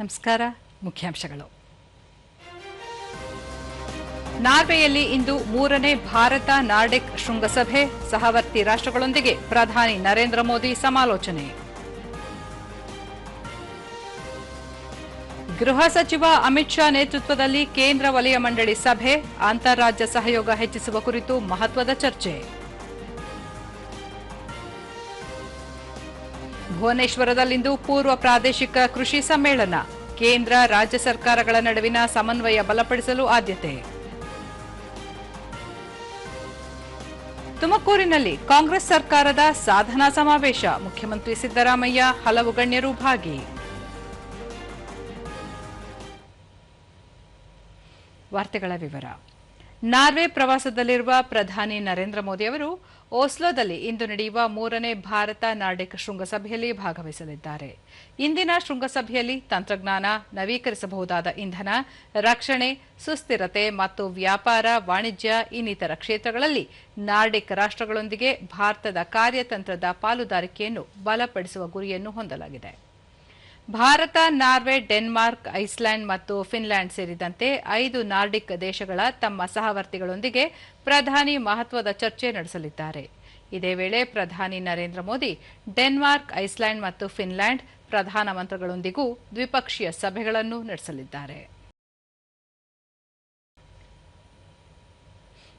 ನಮಸ್ಕಾರ. ಮುಖ್ಯಾಂಶಗಳು. ನಾರ್ವೆಯಲ್ಲಿ ಇಂದು 3ನೇ ಭಾರತ ನಾರ್ಡಿಕ್ ಶೃಂಗಸಭೆ, ಸಹವರ್ತಿ ರಾಷ್ಟ್ರಗಳೊಂದಿಗೆ ಪ್ರಧಾನಿ ನರೇಂದ್ರ ಮೋದಿ ಸಮಾಲೋಚನೆ. ಗೃಹ ಸಚಿವ ಅಮಿತ್ ಶಾ ನೇತೃತ್ವದಲ್ಲಿ ಕೇಂದ್ರ ವಲಯ ಮಂಡಳಿ ಸಭೆ, ಅಂತಾರಾಜ್ಯ ಸಹಯೋಗ ಹೆಚ್ಚಿಸುವ ಕುರಿತು ಮಹತ್ವದ ಚರ್ಚೆ. ಭುವನೇಶ್ವರದಲ್ಲಿಂದು ಪೂರ್ವ ಪ್ರಾದೇಶಿಕ ಕೃಷಿ ಸಮ್ಮೇಳನ, ಕೇಂದ್ರ ರಾಜ್ಯ ಸರ್ಕಾರಗಳ ನಡುವಿನ ಸಮನ್ವಯ ಬಲಪಡಿಸಲು ಆದ್ಯತೆ. ತುಮಕೂರಿನಲ್ಲಿ ಕಾಂಗ್ರೆಸ್ ಸರ್ಕಾರದ ಸಾಧನಾ ಸಮಾವೇಶ, ಮುಖ್ಯಮಂತ್ರಿ ಸಿದ್ದರಾಮಯ್ಯ, ಹಲವು ಗಣ್ಯರು ಭಾಗಿ. ವಾರ್ತೆಗಳ ವಿವರ. ನಾರ್ವೆ ಪ್ರವಾಸದಲ್ಲಿರುವ ಪ್ರಧಾನಿ ನರೇಂದ್ರ ಮೋದಿ ಅವರು ಓಸ್ಲೋದಲ್ಲಿ ಇಂದು ನಡೆಯುವ 3ನೇ ಭಾರತ ನಾರ್ಡಿಕ್ ಶೃಂಗಸಭೆಯಲ್ಲಿ ಭಾಗವಹಿಸಲಿದ್ದಾರೆ. ಇಂದಿನ ಶೃಂಗಸಭೆಯಲ್ಲಿ ತಂತ್ರಜ್ಞಾನ, ನವೀಕರಿಸಬಹುದಾದ ಇಂಧನ, ರಕ್ಷಣೆ, ಸುಸ್ಥಿರತೆ ಮತ್ತು ವ್ಯಾಪಾರ, ವಾಣಿಜ್ಯ ಇನ್ನಿತರ ಕ್ಷೇತ್ರಗಳಲ್ಲಿ ನಾರ್ಡಿಕ್ ರಾಷ್ಟ್ರಗಳೊಂದಿಗೆ ಭಾರತದ ಕಾರ್ಯತಂತ್ರದ ಪಾಲುದಾರಿಕೆಯನ್ನು ಬಲಪಡಿಸುವ ಗುರಿಯನ್ನು ಹೊಂದಲಾಗಿದೆ. ಭಾರತ, ನಾರ್ವೆ, ಡೆನ್ಮಾರ್ಕ್, ಐಸ್ಲ್ಯಾಂಡ್ ಮತ್ತು ಫಿನ್ಲ್ಯಾಂಡ್ ಸೇರಿದಂತೆ 5 ನಾರ್ಡಿಕ್ ದೇಶಗಳ ತಮ್ಮ ಸಹವರ್ತಿಗಳೊಂದಿಗೆ ಪ್ರಧಾನಿ ಮಹತ್ವದ ಚರ್ಚೆ ನಡೆಸಲಿದ್ದಾರೆ. ಇದೇ ವೇಳೆ ಪ್ರಧಾನಿ ನರೇಂದ್ರ ಮೋದಿ ಡೆನ್ಮಾರ್ಕ್, ಐಸ್ಲ್ಯಾಂಡ್ ಮತ್ತು ಫಿನ್ಲ್ಯಾಂಡ್ ಪ್ರಧಾನಮಂತ್ರಿಗಳೊಂದಿಗೂ ದ್ವಿಪಕ್ಷೀಯ ಸಭೆಗಳನ್ನು ನಡೆಸಲಿದ್ದಾರೆ.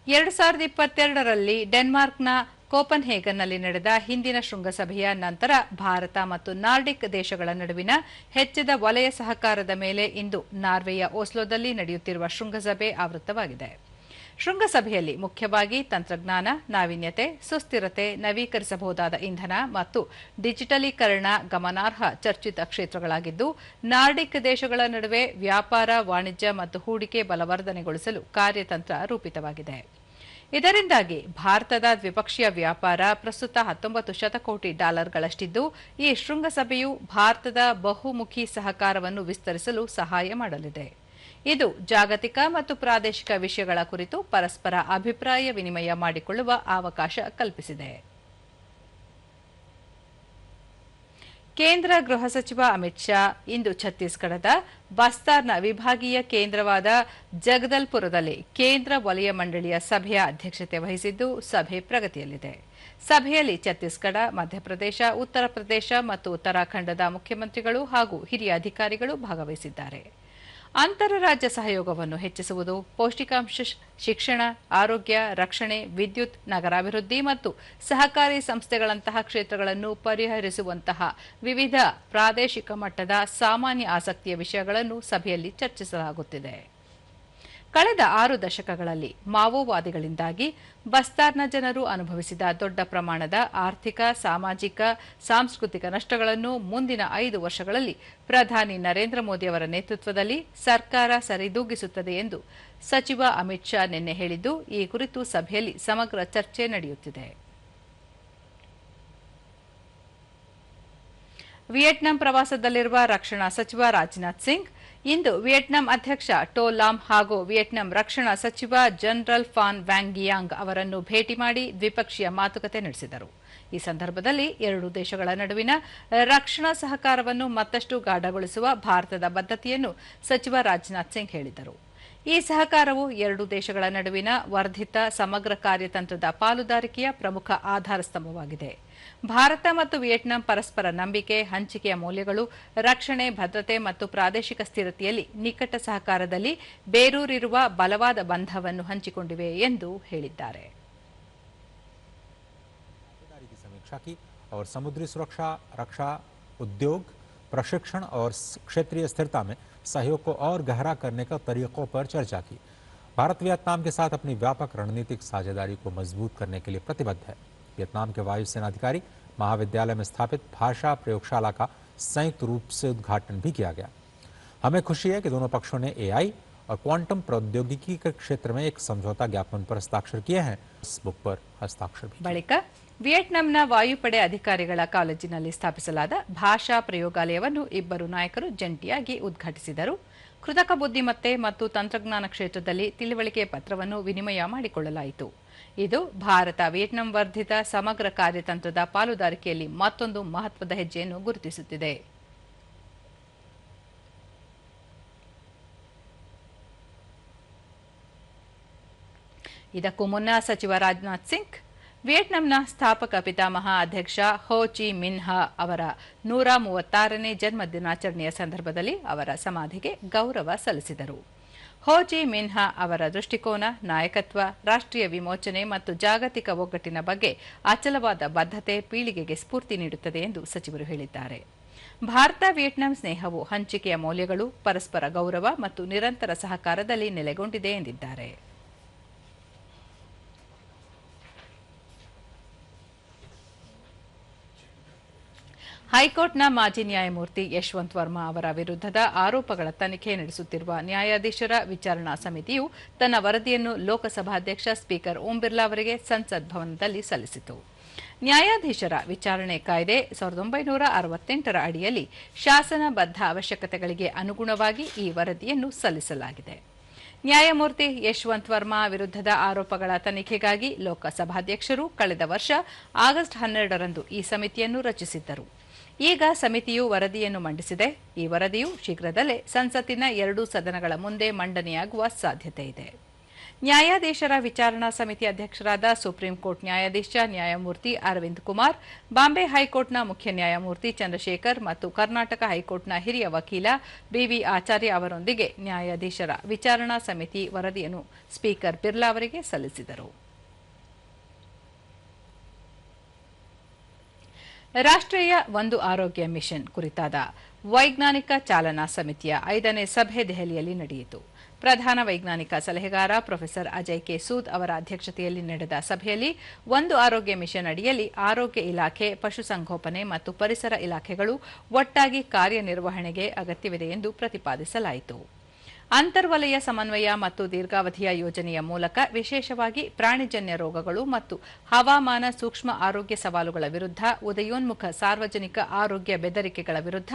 2022ರಲ್ಲಿ ಡೆನ್ಮಾರ್ಕ್ನ ಕೋಪನ್ಹೇಗನ್ನಲ್ಲಿ ನಡೆದ ಹಿಂದಿನ ಶೃಂಗಸಭೆಯ ನಂತರ ಭಾರತ ಮತ್ತು ನಾರ್ಡಿಕ್ ದೇಶಗಳ ನಡುವಿನ ಹೆಚ್ಚಿದ ವಲಯ ಸಹಕಾರದ ಮೇಲೆ ಇಂದು ನಾರ್ವೆಯ ಓಸ್ಲೋದಲ್ಲಿ ನಡೆಯುತ್ತಿರುವ ಶೃಂಗಸಭೆ ಆವೃತ್ತವಾಗಿದೆ. ಶೃಂಗಸಭೆಯಲ್ಲಿ ಮುಖ್ಯವಾಗಿ ತಂತ್ರಜ್ಞಾನ, ನಾವೀನ್ಯತೆ, ಸುಸ್ಥಿರತೆ, ನವೀಕರಿಸಬಹುದಾದ ಇಂಧನ ಮತ್ತು ಡಿಜಿಟಲೀಕರಣ ಗಮನಾರ್ಹ ಚರ್ಚಿತ ಕ್ಷೇತ್ರಗಳಾಗಿದ್ದು, ನಾರ್ಡಿಕ್ ದೇಶಗಳ ನಡುವೆ ವ್ಯಾಪಾರ, ವಾಣಿಜ್ಯ ಮತ್ತು ಹೂಡಿಕೆ ಬಲವರ್ಧನೆಗೊಳಿಸಲು ಕಾರ್ಯತಂತ್ರ ರೂಪಿತವಾಗಿದೆ. ಇದರಿಂದಾಗಿ ಭಾರತದ ದ್ವಿಪಕ್ಷೀಯ ವ್ಯಾಪಾರ ಪ್ರಸ್ತುತ $19 ಶತಕೋಟಿ ಗಳಷ್ಟಿದ್ದು, ಈ ಶೃಂಗಸಭೆಯು ಭಾರತದ ಬಹುಮುಖಿ ಸಹಕಾರವನ್ನು ವಿಸ್ತರಿಸಲು ಸಹಾಯ ಮಾಡಲಿದೆ. ಇದು ಜಾಗತಿಕ ಮತ್ತು ಪ್ರಾದೇಶಿಕ ವಿಷಯಗಳ ಕುರಿತು ಪರಸ್ಪರ ಅಭಿಪ್ರಾಯ ವಿನಿಮಯ ಮಾಡಿಕೊಳ್ಳುವ ಅವಕಾಶ ಕಲ್ಪಿಸಿದೆ. ಕೇಂದ್ರ ಗೃಹ ಸಚಿವ ಅಮಿತ್ ಶಾ ಇಂದು ಛತ್ತೀಸ್ಗಢದ ಬಸ್ತಾರ್ನ ವಿಭಾಗೀಯ ಕೇಂದ್ರವಾದ ಜಗದಲ್ಪುರದಲ್ಲಿ ಕೇಂದ್ರ ವಲಯ ಮಂಡಳಿಯ ಸಭೆಯ ಅಧ್ಯಕ್ಷತೆ ವಹಿಸಿದ್ದು, ಸಭೆ ಪ್ರಗತಿಯಲ್ಲಿದೆ. ಸಭೆಯಲ್ಲಿ ಛತ್ತೀಸ್ಗಢ, ಮಧ್ಯಪ್ರದೇಶ, ಉತ್ತರ ಪ್ರದೇಶ ಮತ್ತು ಉತ್ತರಾಖಂಡದ ಮುಖ್ಯಮಂತ್ರಿಗಳು ಹಾಗೂ ಹಿರಿಯ ಅಧಿಕಾರಿಗಳು ಭಾಗವಹಿಸಿದ್ದಾರೆ. ಅಂತರರಾಜ್ಯ ಸಹಯೋಗವನ್ನು ಹೆಚ್ಚಿಸುವುದು, ಪೌಷ್ಟಿಕಾಂಶ ಶಿಕ್ಷಣ, ಆರೋಗ್ಯ, ರಕ್ಷಣೆ, ವಿದ್ಯುತ್, ನಗರಾಭಿವೃದ್ಧಿ ಮತ್ತು ಸಹಕಾರಿ ಸಂಸ್ಥೆಗಳಂತಹ ಕ್ಷೇತ್ರಗಳನ್ನು ಪರಿಹರಿಸುವಂತಹ ವಿವಿಧ ಪ್ರಾದೇಶಿಕ ಮಟ್ಟದ ಸಾಮಾನ್ಯ ಆಸಕ್ತಿಯ ವಿಷಯಗಳನ್ನು ಸಭೆಯಲ್ಲಿ ಚರ್ಚಿಸಲಾಗುತ್ತಿದೆ. ಕಳೆದ 6 ದಶಕಗಳಲ್ಲಿ ಮಾವೋವಾದಿಗಳಿಂದಾಗಿ ಬಸ್ತಾರ್ನ ಜನರು ಅನುಭವಿಸಿದ ದೊಡ್ಡ ಪ್ರಮಾಣದ ಆರ್ಥಿಕ, ಸಾಮಾಜಿಕ, ಸಾಂಸ್ಕೃತಿಕ ನಷ್ಟಗಳನ್ನು ಮುಂದಿನ 5 ವರ್ಷಗಳಲ್ಲಿ ಪ್ರಧಾನಿ ನರೇಂದ್ರ ಮೋದಿ ಅವರ ನೇತೃತ್ವದಲ್ಲಿ ಸರ್ಕಾರ ಸರಿದೂಗಿಸುತ್ತದೆ ಎಂದು ಸಚಿವ ಅಮಿತ್ ಶಾ ನಿನ್ನೆ ಹೇಳಿದ್ದು, ಈ ಕುರಿತು ಸಭೆಯಲ್ಲಿ ಸಮಗ್ರ ಚರ್ಚೆ ನಡೆಯುತ್ತಿದೆ. ವಿಯೆಟ್ನಾಂ ಪ್ರವಾಸದಲ್ಲಿರುವ ರಕ್ಷಣಾ ಸಚಿವ ರಾಜನಾಥ್ ಸಿಂಗ್ ಇಂದು ವಿಯೆಟ್ನಾಂ ಅಧ್ಯಕ್ಷ ಟೋ ಲಾಮ್ ಹಾಗೂ ವಿಯೆಟ್ನಾಂ ರಕ್ಷಣಾ ಸಚಿವ ಜನರಲ್ ಫಾನ್ ವ್ಯಾಂಗಿಯಾಂಗ್ ಅವರನ್ನು ಭೇಟಿ ಮಾಡಿ ದ್ವಿಪಕ್ಷೀಯ ಮಾತುಕತೆ ನಡೆಸಿದರು. ಈ ಸಂದರ್ಭದಲ್ಲಿ 2 ದೇಶಗಳ ನಡುವಿನ ರಕ್ಷಣಾ ಸಹಕಾರವನ್ನು ಮತ್ತಷ್ಟು ಗಾಢಗೊಳಿಸುವ ಭಾರತದ ಬದ್ಧತೆಯನ್ನು ಸಚಿವ ರಾಜನಾಥ್ ಸಿಂಗ್ ಹೇಳಿದರು. ಈ ಸಹಕಾರವು 2 ದೇಶಗಳ ನಡುವಿನ ವರ್ಧಿತ ಸಮಗ್ರ ಕಾರ್ಯತಂತ್ರದ ಪಾಲುದಾರಿಕೆಯ ಪ್ರಮುಖ ಆಧಾರ ಸ್ತಂಭವಾಗಿದೆ. ಭಾರತ ಮತ್ತು ವಿಯೆಟ್ನಾಂ ಪರಸ್ಪರ ನಂಬಿಕೆ, ಹಂಚಿಕೆಯ ಮೌಲ್ಯಗಳು, ರಕ್ಷಣೆ, ಭದ್ರತೆ ಮತ್ತು ಪ್ರಾದೇಶಿಕ ಸ್ಥಿರತೆಯಲ್ಲಿ ನಿಕಟ ಸಹಕಾರದಲ್ಲಿ ಬೇರೂರಿರುವ ಬಲವಾದ ಬಂಧವನ್ನು ಹಂಚಿಕೊಂಡಿವೆ ಎಂದು ಹೇಳಿದ್ದಾರೆ. और समुद्री सुरक्षा, रक्षा, उद्योग, प्रशिक्षण और क्षेत्रीय स्थिरता में सहयोग को और गहरा करने का तरीकों पर चर्चा की. भारत वियतनाम के साथ अपनी व्यापक रणनीतिक साझेदारी को मजबूत करने के लिए प्रतिबद्ध है. वियतनाम के वायुसेना अधिकारी महाविद्यालय में स्थापित भाषा प्रयोगशाला का संयुक्त रूप से उद्घाटन भी किया गया. हमें खुशी है कि दोनों पक्षों ने एआई और क्वांटम प्रौद्योगिकी के क्षेत्र में एक समझौता ज्ञापन पर हस्ताक्षर किए हैं. इस बुक पर हस्ताक्षर भी ಬಳಿಕ ವಿಯೆಟ್ನಾಂನ ವಾಯುಪಡೆ ಅಧಿಕಾರಿಗಳ ಕಾಲೇಜಿನಲ್ಲಿ ಸ್ಥಾಪಿಸಲಾದ ಭಾಷಾ ಪ್ರಯೋಗಾಲಯವನ್ನು ಇಬ್ಬರು ನಾಯಕರು ಜಂಟಿಯಾಗಿ ಉದ್ಘಾಟಿಸಿದರು. ಕೃತಕ ಬುದ್ಧಿಮತ್ತೆ ಮತ್ತು ತಂತ್ರಜ್ಞಾನ ಕ್ಷೇತ್ರದಲ್ಲಿ ತಿಳುವಳಿಕೆ ಪತ್ರವನ್ನು ವಿನಿಮಯ ಮಾಡಿಕೊಳ್ಳಲಾಯಿತು. ಇದು ಭಾರತ ವಿಯೆಟ್ನಾಂ ವರ್ಧಿತ ಸಮಗ್ರ ಕಾರ್ಯತಂತ್ರದ ಪಾಲುದಾರಿಕೆಯಲ್ಲಿ ಮತ್ತೊಂದು ಮಹತ್ವದ ಹೆಜ್ಜೆಯನ್ನು ಗುರುತಿಸುತ್ತಿದೆ. ಇದಕ್ಕೂ ಮುನ್ನ ಸಚಿವ ರಾಜನಾಥ್ ಸಿಂಗ್ ವಿಯೆಟ್ನಾಂನ ಸ್ಥಾಪಕ ಪಿತಾಮಹ ಅಧ್ಯಕ್ಷ ಹೋ ಚಿ ಮಿನ್ಹ ಅವರ 136ನೇ ಜನ್ಮ ದಿನಾಚರಣೆಯ ಸಂದರ್ಭದಲ್ಲಿ ಅವರ ಸಮಾಧಿಗೆ ಗೌರವ ಸಲ್ಲಿಸಿದರು. ಹೋ ಚಿ ಮಿನ್ಹ ಅವರ ದೃಷ್ಟಿಕೋನ, ನಾಯಕತ್ವ, ರಾಷ್ಟ್ರೀಯ ವಿಮೋಚನೆ ಮತ್ತು ಜಾಗತಿಕ ಒಗ್ಗಟ್ಟಿನ ಬಗ್ಗೆ ಅಚಲವಾದ ಬದ್ಧತೆ ಪೀಳಿಗೆಗೆ ಸ್ಫೂರ್ತಿ ನೀಡುತ್ತದೆ ಎಂದು ಸಚಿವರು ಹೇಳಿದ್ದಾರೆ. ಭಾರತ ವಿಯೆಟ್ನಾಂ ಸ್ನೇಹವು ಹಂಚಿಕೆಯ ಮೌಲ್ಯಗಳು, ಪರಸ್ಪರ ಗೌರವ ಮತ್ತು ನಿರಂತರ ಸಹಕಾರದಲ್ಲಿ ನೆಲೆಗೊಂಡಿದೆ ಎಂದಿದ್ದಾರೆ. ಹೈಕೋರ್ಟ್ನ ಮಾಜಿ ನ್ಯಾಯಮೂರ್ತಿ ಯಶವಂತ್ ವರ್ಮಾ ಅವರ ವಿರುದ್ಧದ ಆರೋಪಗಳ ತನಿಖೆ ನಡೆಸುತ್ತಿರುವ ನ್ಯಾಯಾಧೀಶರ ವಿಚಾರಣಾ ಸಮಿತಿಯು ತನ್ನ ವರದಿಯನ್ನು ಲೋಕಸಭಾಧ್ಯಕ್ಷ ಸ್ಪೀಕರ್ ಓಂ ಬಿರ್ಲಾ ಅವರಿಗೆ ಸಂಸತ್ ಭವನದಲ್ಲಿ ಸಲ್ಲಿಸಿತು. ನ್ಯಾಯಾಧೀಶರ ವಿಚಾರಣೆ ಕಾಯ್ದೆ 1968ರ ಅಡಿಯಲ್ಲಿ ಶಾಸನಬದ್ಧ ಅವಶ್ಯಕತೆಗಳಿಗೆ ಅನುಗುಣವಾಗಿ ಈ ವರದಿಯನ್ನು ಸಲ್ಲಿಸಲಾಗಿದೆ. ನ್ಯಾಯಮೂರ್ತಿ ಯಶವಂತ್ ವರ್ಮಾ ವಿರುದ್ಧದ ಆರೋಪಗಳ ತನಿಖೆಗಾಗಿ ಲೋಕಸಭಾಧ್ಯಕ್ಷರು ಕಳೆದ ವರ್ಷ ಆಗಸ್ಟ್ 12ರಂದು ಈ ಸಮಿತಿಯನ್ನು ರಚಿಸಿದ್ದರು. ಈಗ ಸಮಿತಿಯು ವರದಿಯನ್ನು ಮಂಡಿಸಿದೆ. ಈ ವರದಿಯು ಶೀಘ್ರದಲ್ಲೇ ಸಂಸತ್ತಿನ 2 ಸದನಗಳ ಮುಂದೆ ಮಂಡನೆಯಾಗುವ ಸಾಧ್ಯತೆ ಇದೆ. ನ್ಯಾಯಾಧೀಶರ ವಿಚಾರಣಾ ಸಮಿತಿ ಅಧ್ಯಕ್ಷರಾದ ಸುಪ್ರೀಂ ಕೋರ್ಟ್ ನ್ಯಾಯಾಧೀಶ ನ್ಯಾಯಮೂರ್ತಿ ಅರವಿಂದ್ ಕುಮಾರ್, ಬಾಂಬೆ ಹೈಕೋರ್ಟ್ನ ಮುಖ್ಯ ನ್ಯಾಯಮೂರ್ತಿ ಚಂದ್ರಶೇಖರ್ ಮತ್ತು ಕರ್ನಾಟಕ ಹೈಕೋರ್ಟ್ನ ಹಿರಿಯ ವಕೀಲ ಬಿವಿ ಆಚಾರ್ಯ ಅವರೊಂದಿಗೆ ನ್ಯಾಯಾಧೀಶರ ವಿಚಾರಣಾ ಸಮಿತಿ ವರದಿಯನ್ನು ಸ್ಪೀಕರ್ ಬಿರ್ಲಾ ಅವರಿಗೆ ಸಲ್ಲಿಸಿದರು. ರಾಷ್ಟ್ರೀಯ ಒಂದು ಆರೋಗ್ಯ ಮಿಷನ್ ಕುರಿತಾದ ವೈಜ್ಞಾನಿಕ ಚಾಲನಾ ಸಮಿತಿಯ 5ನೇ ಸಭೆ ದೆಹಲಿಯಲ್ಲಿ ನಡೆಯಿತು. ಪ್ರಧಾನ ವೈಜ್ಞಾನಿಕ ಸಲಹೆಗಾರ ಪ್ರೊಫೆಸರ್ ಅಜಯ್ ಕೆ ಸೂದ್ ಅವರ ಅಧ್ಯಕ್ಷತೆಯಲ್ಲಿ ನಡೆದ ಸಭೆಯಲ್ಲಿ ಒಂದು ಆರೋಗ್ಯ ಮಿಷನ್ ಅಡಿಯಲ್ಲಿ ಆರೋಗ್ಯ ಇಲಾಖೆ, ಪಶುಸಂಗೋಪನೆ ಮತ್ತು ಪರಿಸರ ಇಲಾಖೆಗಳು ಒಟ್ಟಾಗಿ ಕಾರ್ಯನಿರ್ವಹಣೆಗೆ ಅಗತ್ಯವಿದೆ ಎಂದು ಪ್ರತಿಪಾದಿಸಲಾಯಿತು. ಅಂತರ್ವಲಯ ಸಮನ್ವಯ ಮತ್ತು ದೀರ್ಘಾವಧಿಯ ಯೋಜನೆಯ ಮೂಲಕ ವಿಶೇಷವಾಗಿ ಪ್ರಾಣಿಜನ್ಯ ರೋಗಗಳು ಮತ್ತು ಹವಾಮಾನ ಸೂಕ್ಷ್ಮ ಆರೋಗ್ಯ ಸವಾಲುಗಳ ವಿರುದ್ಧ ಉದಯೋನ್ಮುಖ ಸಾರ್ವಜನಿಕ ಆರೋಗ್ಯ ಬೆದರಿಕೆಗಳ ವಿರುದ್ಧ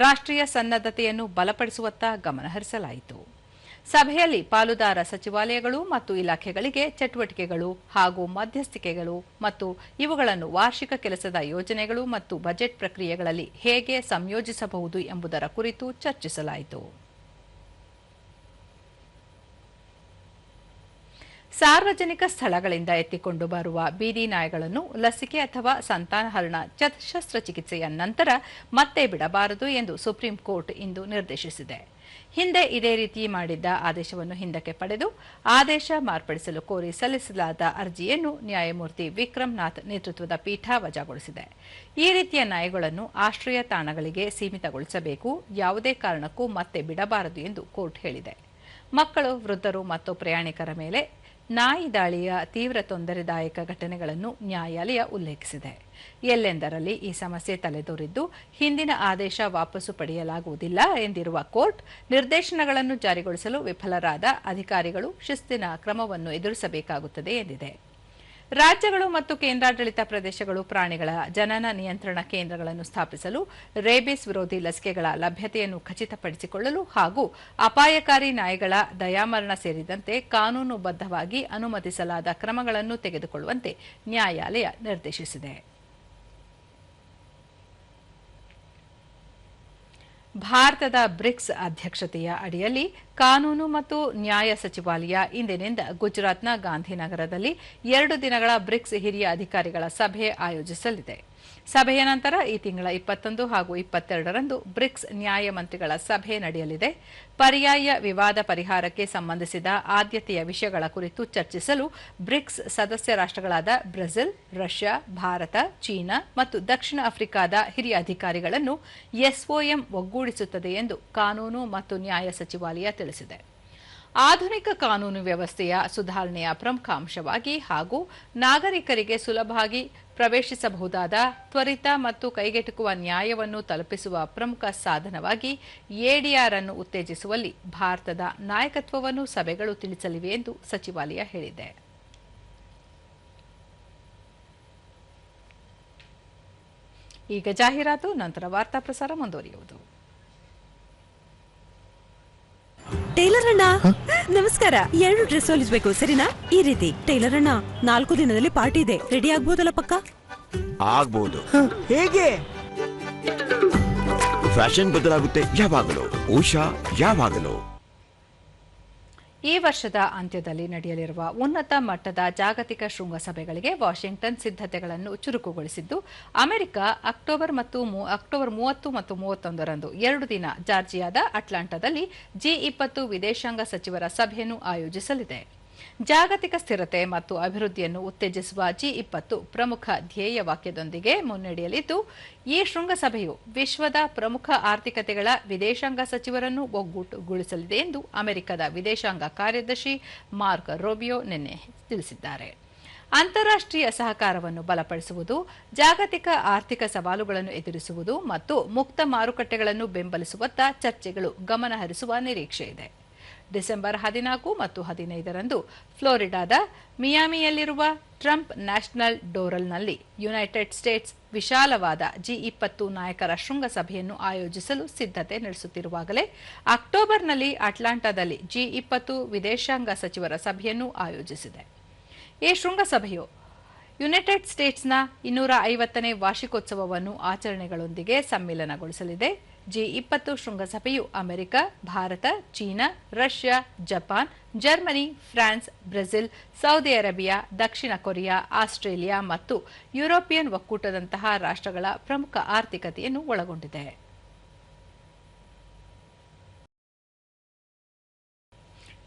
ರಾಷ್ಟ್ರೀಯ ಸನ್ನದ್ಧತೆಯನ್ನು ಬಲಪಡಿಸುವತ್ತ ಗಮನಹರಿಸಲಾಯಿತು. ಸಭೆಯಲ್ಲಿ ಪಾಲುದಾರ ಸಚಿವಾಲಯಗಳು ಮತ್ತು ಇಲಾಖೆಗಳಿಗೆ ಚಟುವಟಿಕೆಗಳು ಹಾಗೂ ಮಧ್ಯಸ್ಥಿಕೆಗಳು ಮತ್ತು ಇವುಗಳನ್ನು ವಾರ್ಷಿಕ ಕೆಲಸದ ಯೋಜನೆಗಳು ಮತ್ತು ಬಜೆಟ್ ಪ್ರಕ್ರಿಯೆಗಳಲ್ಲಿ ಹೇಗೆ ಸಂಯೋಜಿಸಬಹುದು ಎಂಬುದರ ಕುರಿತು ಚರ್ಚಿಸಲಾಯಿತು. ಸಾರ್ವಜನಿಕ ಸ್ಥಳಗಳಿಂದ ಎತ್ತಿಕೊಂಡು ಬರುವ ಬೀದಿ ನಾಯಿಗಳನ್ನು ಲಸಿಕೆ ಅಥವಾ ಸಂತಾನಹರಣ ಶಸ್ತ್ರಚಿಕಿತ್ಸೆಯ ನಂತರ ಮತ್ತೆ ಬಿಡಬಾರದು ಎಂದು ಸುಪ್ರೀಂ ಕೋರ್ಟ್ ಇಂದು ನಿರ್ದೇಶಿಸಿದೆ. ಹಿಂದೆ ಇದೇ ರೀತಿ ಮಾಡಿದ್ದ ಆದೇಶವನ್ನು ಹಿಂದಕ್ಕೆ ಪಡೆದು ಆದೇಶ ಮಾರ್ಪಡಿಸಲು ಕೋರಿ ಸಲ್ಲಿಸಲಾದ ಅರ್ಜಿಯನ್ನು ನ್ಯಾಯಮೂರ್ತಿ ವಿಕ್ರಮ್ ನಾಥ್ ನೇತೃತ್ವದ ಪೀಠ ವಜಾಗೊಳಿಸಿದೆ. ಈ ರೀತಿಯ ನಾಯಿಗಳನ್ನು ಆಶ್ರಯ ತಾಣಗಳಿಗೆ ಸೀಮಿತಗೊಳಿಸಬೇಕು, ಯಾವುದೇ ಕಾರಣಕ್ಕೂ ಮತ್ತೆ ಬಿಡಬಾರದು ಎಂದು ಕೋರ್ಟ್ ಹೇಳಿದೆ. ಮಕ್ಕಳು, ವೃದ್ಧರು ಮತ್ತು ಪ್ರಯಾಣಿಕರ ಮೇಲೆ ನಾಯಿ ದಾಳಿಯ ತೀವ್ರ ತೊಂದರೆದಾಯಕ ಘಟನೆಗಳನ್ನು ನ್ಯಾಯಾಲಯ ಉಲ್ಲೇಖಿಸಿದೆ. ಎಲ್ಲೆಂದರಲ್ಲಿ ಈ ಸಮಸ್ಯೆ ತಲೆದೋರಿದ್ದು ಹಿಂದಿನ ಆದೇಶ ವಾಪಸ್ಸು ಪಡೆಯಲಾಗುವುದಿಲ್ಲ ಎಂದಿರುವ ಕೋರ್ಟ್, ನಿರ್ದೇಶನಗಳನ್ನು ಜಾರಿಗೊಳಿಸಲು ವಿಫಲರಾದ ಅಧಿಕಾರಿಗಳು ಶಿಸ್ತಿನ ಕ್ರಮವನ್ನು ಎದುರಿಸಬೇಕಾಗುತ್ತದೆ ಎಂದಿದೆ. ರಾಜ್ಯಗಳು ಮತ್ತು ಕೇಂದ್ರಾಡಳಿತ ಪ್ರದೇಶಗಳು ಪ್ರಾಣಿಗಳ ಜನನ ನಿಯಂತ್ರಣ ಕೇಂದ್ರಗಳನ್ನು ಸ್ಥಾಪಿಸಲು, ರೇಬಿಸ್ ವಿರೋಧಿ ಲಸಿಕೆಗಳ ಲಭ್ಯತೆಯನ್ನು ಖಚಿತಪಡಿಸಿಕೊಳ್ಳಲು ಹಾಗೂ ಅಪಾಯಕಾರಿ ನಾಯಿಗಳ ದಯಾಮರಣ ಸೇರಿದಂತೆ ಕಾನೂನುಬದ್ಧವಾಗಿ ಅನುಮತಿಸಲಾದ ಕ್ರಮಗಳನ್ನು ತೆಗೆದುಕೊಳ್ಳುವಂತೆ ನ್ಯಾಯಾಲಯ ನಿರ್ದೇಶಿಸಿದೆ. ಭಾರತದ ಬ್ರಿಕ್ಸ್ ಅಧ್ಯಕ್ಷತೆಯ ಅಡಿಯಲ್ಲಿ ಕಾನೂನು ಮತ್ತು ನ್ಯಾಯ ಸಚಿವಾಲಯ ಇಂದಿನಿಂದ ಗುಜರಾತ್ನ ಗಾಂಧಿನಗರದಲ್ಲಿ 2 ದಿನಗಳ ಬ್ರಿಕ್ಸ್ ಹಿರಿಯ ಅಧಿಕಾರಿಗಳ ಸಭೆ ಆಯೋಜಿಸಲಿದೆ. ಸಭೆಯ ನಂತರ ಈ ತಿಂಗಳ 21 ಹಾಗೂ 22ರಂದು ಬ್ರಿಕ್ಸ್ ನ್ಯಾಯ ಮಂತ್ರಿಗಳ ಸಭೆ ನಡೆಯಲಿದೆ. ಪರ್ಯಾಯ ವಿವಾದ ಪರಿಹಾರಕ್ಕೆ ಸಂಬಂಧಿಸಿದ ಆದ್ಯತೆಯ ವಿಷಯಗಳ ಕುರಿತು ಚರ್ಚಿಸಲು ಬ್ರಿಕ್ಸ್ ಸದಸ್ಯ ರಾಷ್ಟ್ರಗಳಾದ ಬ್ರೆಜಿಲ್, ರಷ್ಯಾ, ಭಾರತ, ಚೀನಾ ಮತ್ತು ದಕ್ಷಿಣ ಆಫ್ರಿಕಾದ ಹಿರಿಯ ಅಧಿಕಾರಿಗಳನ್ನು ಎಸ್ಒಎಂ ಒಗ್ಗೂಡಿಸುತ್ತದೆ ಎಂದು ಕಾನೂನು ಮತ್ತು ನ್ಯಾಯ ಸಚಿವಾಲಯ ತಿಳಿಸಿದೆ. ಆಧುನಿಕ ಕಾನೂನು ವ್ಯವಸ್ಥೆಯ ಸುಧಾರಣೆಯ ಪ್ರಮುಖ ಅಂಶವಾಗಿ ಹಾಗೂ ನಾಗರಿಕರಿಗೆ ಸುಲಭವಾಗಿ ಪ್ರವೇಶಿಸಬಹುದಾದ, ತ್ವರಿತ ಮತ್ತು ಕೈಗೆಟುಕುವ ನ್ಯಾಯವನ್ನು ತಲುಪಿಸುವ ಪ್ರಮುಖ ಸಾಧನವಾಗಿ ಎಡಿಆರ್ ಅನ್ನು ಉತ್ತೇಜಿಸುವಲ್ಲಿ ಭಾರತದ ನಾಯಕತ್ವವನ್ನು ಸಭೆಗಳು ತಿಳಿಸಲಿವೆ ಎಂದು ಸಚಿವಾಲಯ ಹೇಳಿದೆ. ಈಗ ಜಾಹೀರಾತು, ನಂತರ ವಾರ್ತಾ ಪ್ರಸಾರ ಮುಂದುವರಿಯುವುದು. ಟೈಲರ್ ಅಣ್ಣ ನಮಸ್ಕಾರ. 2 ಡ್ರೆಸ್ ಹೊಲಿಸಬೇಕು, ಸರಿನಾ? ಈ ರೀತಿ. ಟೈಲರ್ ಅಣ್ಣ, 4 ದಿನದಲ್ಲಿ ಪಾರ್ಟಿ ಇದೆ, ರೆಡಿ ಆಗ್ಬೋದಲ್ಲ? ಪಕ್ಕ ಆಗ್ಬೋದು. ಹೇಗೆ? ಫ್ಯಾಷನ್ ಬದಲಾಗುತ್ತೆ ಯಾವಾಗಲೂ, ಉಷಾ ಯಾವಾಗಲೂ. ಈ ವರ್ಷದ ಅಂತ್ಯದಲ್ಲಿ ನಡೆಯಲಿರುವ ಉನ್ನತ ಮಟ್ಟದ ಜಾಗತಿಕ ಶೃಂಗಸಭೆಗಳಿಗೆ ವಾಷಿಂಗ್ಟನ್ ಸಿದ್ಧತೆಗಳನ್ನು ಚುರುಕುಗೊಳಿಸಿದ್ದು, ಅಮೆರಿಕ ಅಕ್ಟೋಬರ್ 30 ಮತ್ತು 31ರಂದು 2 ದಿನ ಜಾರ್ಜಿಯಾದ ಅಟ್ಲಾಂಟಾದಲ್ಲಿ G20 ವಿದೇಶಾಂಗ ಸಚಿವರ ಸಭೆಯನ್ನು ಆಯೋಜಿಸಲಿದೆ. ಜಾಗತಿಕ ಸ್ಥಿರತೆ ಮತ್ತು ಅಭಿವೃದ್ಧಿಯನ್ನು ಉತ್ತೇಜಿಸುವ G20 ಪ್ರಮುಖ ಧ್ಯೇಯವಾಕ್ಯದೊಂದಿಗೆ ಮುನ್ನಡೆಯಲಿದ್ದು, ಈ ಶೃಂಗಸಭೆಯು ವಿಶ್ವದ ಪ್ರಮುಖ ಆರ್ಥಿಕತೆಗಳ ವಿದೇಶಾಂಗ ಸಚಿವರನ್ನು ಒಗ್ಗೂಡಿಸಲಿದೆ ಎಂದು ಅಮೆರಿಕದ ವಿದೇಶಾಂಗ ಕಾರ್ಯದರ್ಶಿ ಮಾರ್ಕ್ ರೂಬಿಯೋ ನಿನ್ನೆ ತಿಳಿಸಿದ್ದಾರೆ. ಅಂತಾರಾಷ್ಟ್ರೀಯ ಸಹಕಾರವನ್ನು ಬಲಪಡಿಸುವುದು, ಜಾಗತಿಕ ಆರ್ಥಿಕ ಸವಾಲುಗಳನ್ನು ಎದುರಿಸುವುದು ಮತ್ತು ಮುಕ್ತ ಮಾರುಕಟ್ಟೆಗಳನ್ನು ಬೆಂಬಲಿಸುವತ್ತ ಚರ್ಚೆಗಳು ಗಮನಹರಿಸುವ ನಿರೀಕ್ಷೆಯಿದೆ. ಡಿಸೆಂಬರ್ 14 ಮತ್ತು 15ರಂದು ಫ್ಲೋರಿಡಾದ ಮಿಯಾಮಿಯಲ್ಲಿರುವ ಟ್ರಂಪ್ ನ್ಯಾಷನಲ್ ಡೋರಲ್ನಲ್ಲಿ ಯುನೈಟೆಡ್ ಸ್ಟೇಟ್ಸ್ ವಿಶಾಲವಾದ G20 ನಾಯಕರ ಶೃಂಗಸಭೆಯನ್ನು ಆಯೋಜಿಸಲು ಸಿದ್ಧತೆ ನಡೆಸುತ್ತಿರುವಾಗಲೇ ಅಕ್ಟೋಬರ್ನಲ್ಲಿ ಅಟ್ಲಾಂಟಾದಲ್ಲಿ G20 ವಿದೇಶಾಂಗ ಸಚಿವರ ಸಭೆಯನ್ನು ಆಯೋಜಿಸಿದೆ. ಈ ಶೃಂಗಸಭೆಯು ಯುನೈಟೆಡ್ ಸ್ಟೇಟ್ಸ್ನ 250ನೇ ವಾರ್ಷಿಕೋತ್ಸವವನ್ನು ಆಚರಣೆಗಳೊಂದಿಗೆ ಸಮ್ಮಿಲನಗೊಳಿಸಲಿದೆ. G20 ಶೃಂಗಸಭೆಯು America, Bharat, China, Russia, Japan, Germany, France, Brazil, Saudi Arabia, ದಕ್ಷಿಣ ಕೊರಿಯಾ, ಆಸ್ಟ್ರೇಲಿಯಾ ಮತ್ತು ಯುರೋಪಿಯನ್ ಒಕ್ಕೂಟದಂತಹ ರಾಷ್ಟ್ರಗಳ ಪ್ರಮುಖ ಆರ್ಥಿಕತೆಯನ್ನು ಒಳಗೊಂಡಿದೆ.